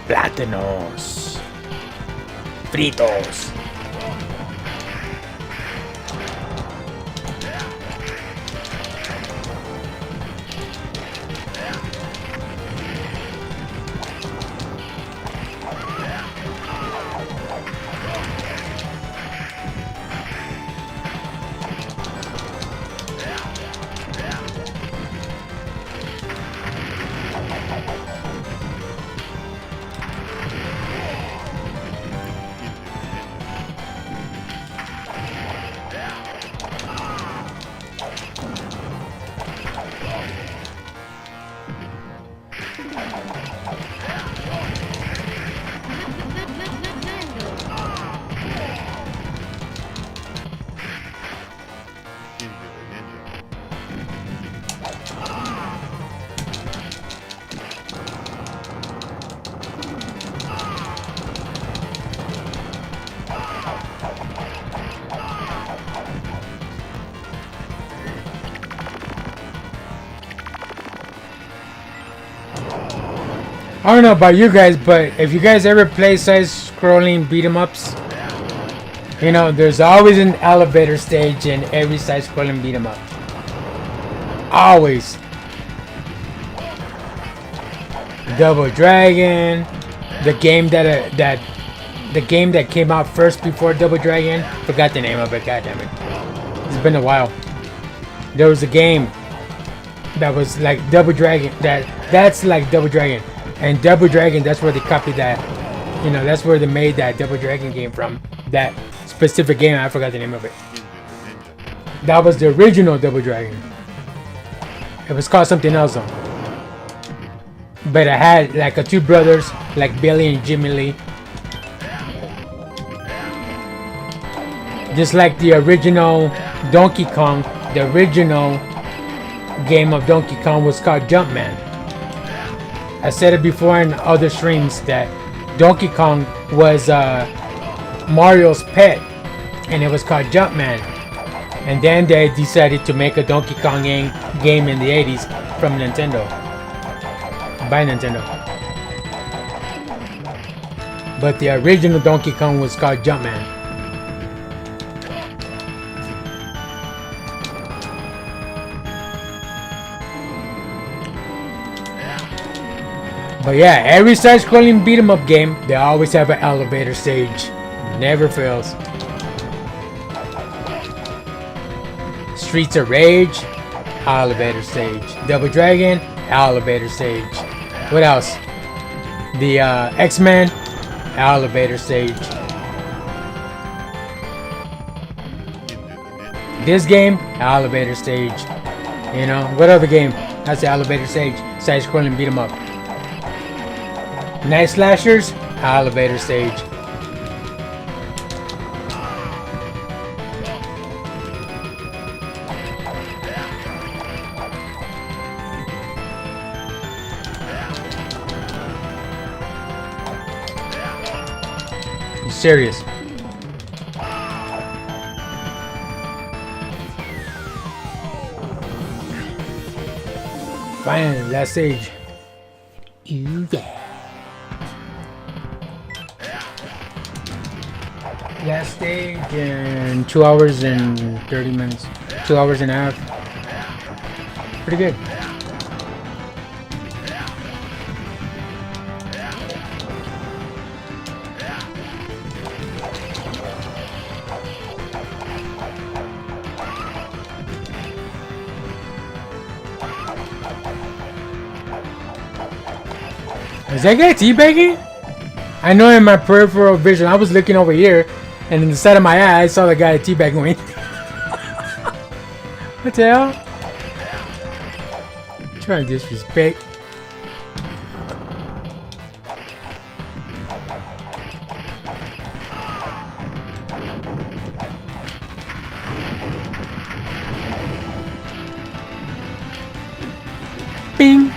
Plátanos. Fritos. I don't know about you guys, but if you guys ever play side-scrolling beat 'em ups, you know there's always an elevator stage in every side-scrolling beat 'em up. Always. Double Dragon, the game that came out first before Double Dragon. Forgot the name of it. God damn it! It's been a while. There was a game that was like Double Dragon. That's like Double Dragon. And Double Dragon, that's where they copied that. You know, that's where they made that Double Dragon game from. That specific game, I forgot the name of it. That was the original Double Dragon. It was called something else though. But it had like two brothers, like Billy and Jimmy Lee. Just like the original Donkey Kong, the original game of Donkey Kong was called Jumpman. I said it before in other streams that Donkey Kong was Mario's pet, and it was called Jumpman. And then they decided to make a Donkey Kong game in the 80s from Nintendo, by Nintendo. But the original Donkey Kong was called Jumpman. But yeah, every side-scrolling beat 'em up game, they always have an elevator stage. Never fails. Streets of Rage, elevator stage. Double Dragon, elevator stage. What else? The X-Men, elevator stage. This game, elevator stage. You know, what other game has the elevator stage? Side-scrolling beat 'em up. Night Slashers, elevator stage. You serious? Finally, last stage. Ooh, yeah. Last stage in 2 hours and 30 minutes. 2 hours and a half. Pretty good. Is that guy teabagging? I know in my peripheral vision, I was looking over here, and in the side of my eye, I saw the guy teabagging me. What the hell? Trying to disrespect. Bing!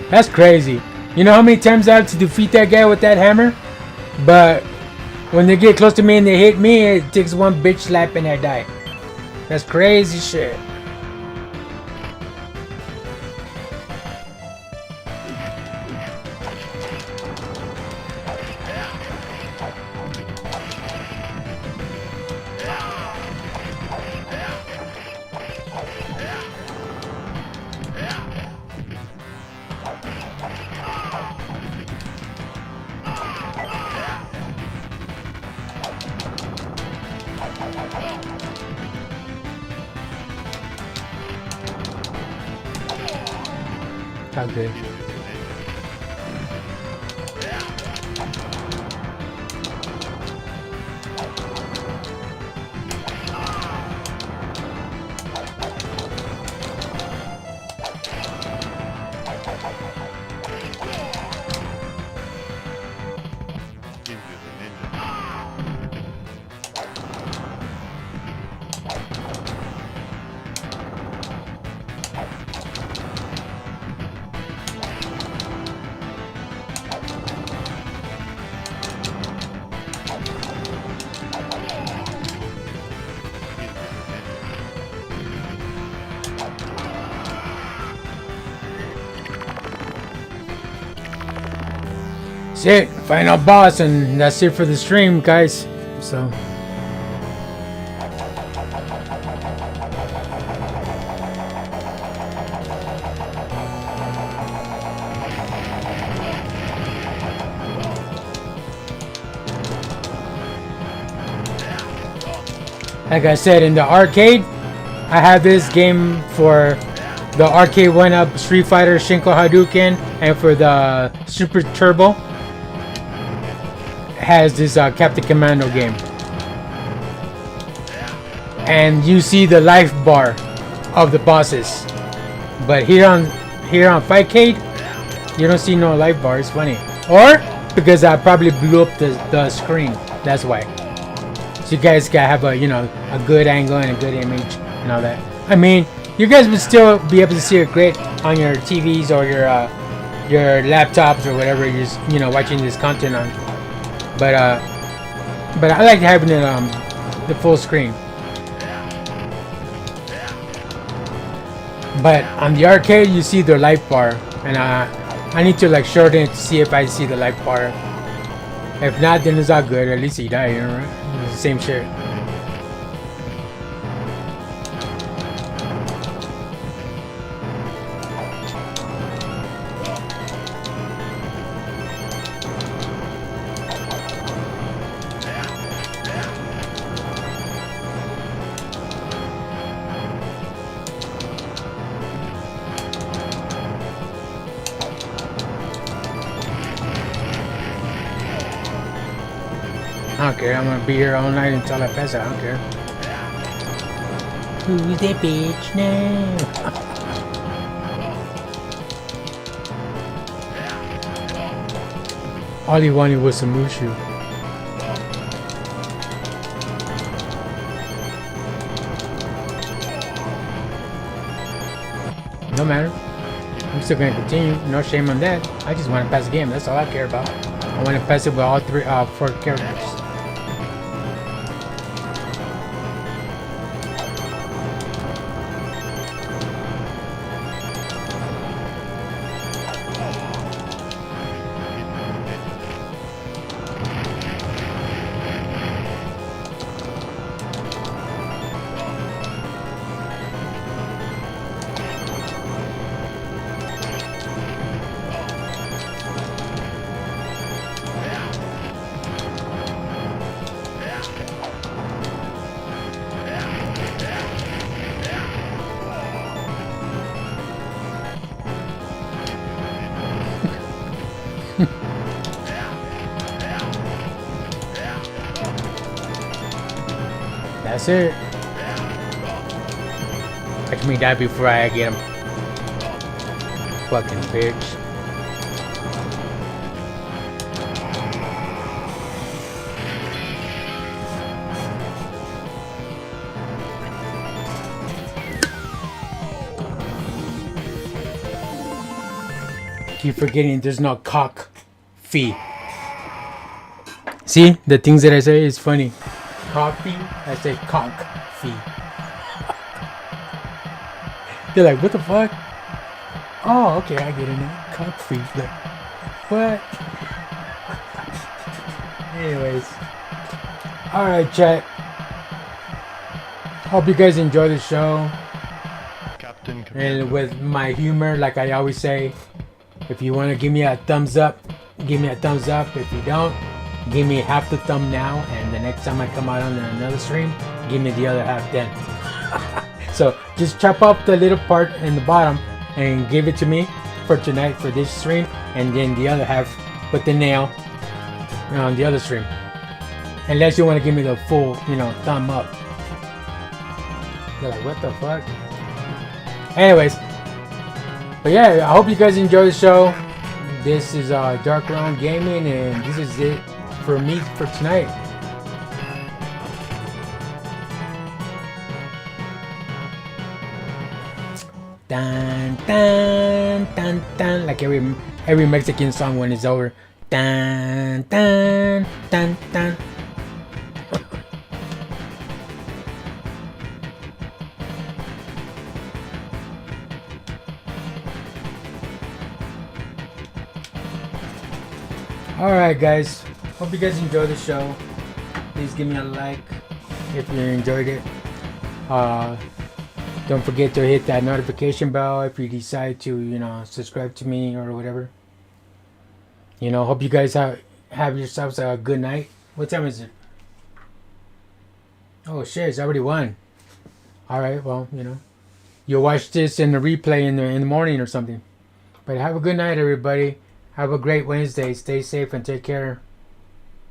That's crazy. You know how many times I have to defeat that guy with that hammer? But when they get close to me and they hit me, it takes one bitch slap and I die. That's crazy shit. How good. That's it, final boss, and that's it for the stream, guys. So like I said, in the arcade, I have this game for the arcade 1-up Street Fighter Shinko Hadouken, and for the Super Turbo has this Captain Commando game. And you see the life bar of the bosses, but here on Fightcade, you don't see no life bar. It's funny, or because I probably blew up the screen. That's why. So you guys gotta have a a good angle and a good image and all that. I mean, you guys would still be able to see it great on your TVs or your laptops or whatever you're watching this content on. But I like having it the full screen. But on the arcade, you see the life bar, and I need to like shorten it to see if I see the life bar. If not, then it's all good. At least you die, right? It's the same shit. I don't care. I'm gonna be here all night until I pass out. I don't care. Who's that bitch now? All he wanted was some Mushu. No matter. I'm still gonna continue. No shame on that. I just want to pass the game. That's all I care about. I want to pass it with all 4 characters. That's it. Catch me die before I get him. Fucking bitch. Keep forgetting there's no cock fee. See, the things that I say is funny. Coffee, I say cock fee. They're like, what the fuck? Oh, okay, I get it now. Cock fee. Like, what? Anyways. Alright, chat. Hope you guys enjoy the show. Captain Commando. And with my humor, like I always say, if you want to give me a thumbs up, give me a thumbs up. If you don't, give me half the thumb now, and the next time I come out on another stream, give me the other half then. So just chop up the little part in the bottom and give it to me for tonight for this stream, and then the other half with the nail on the other stream. Unless you want to give me the full, thumb up. You're like, what the fuck? Anyways, but yeah, I hope you guys enjoy the show. This is Dark Round Gaming, and this is it for me for tonight. Dun dun dun dun, like every Mexican song when it's over. Dun dun dun dun. Alright guys, hope you guys enjoyed the show. Please give me a like if you enjoyed it. Don't forget to hit that notification bell if you decide to, subscribe to me or whatever. Hope you guys have yourselves a good night. What time is it? Oh shit, it's already 1. Alright, well, you'll watch this in the replay in the morning or something. But have a good night, everybody. Have a great Wednesday. Stay safe and take care.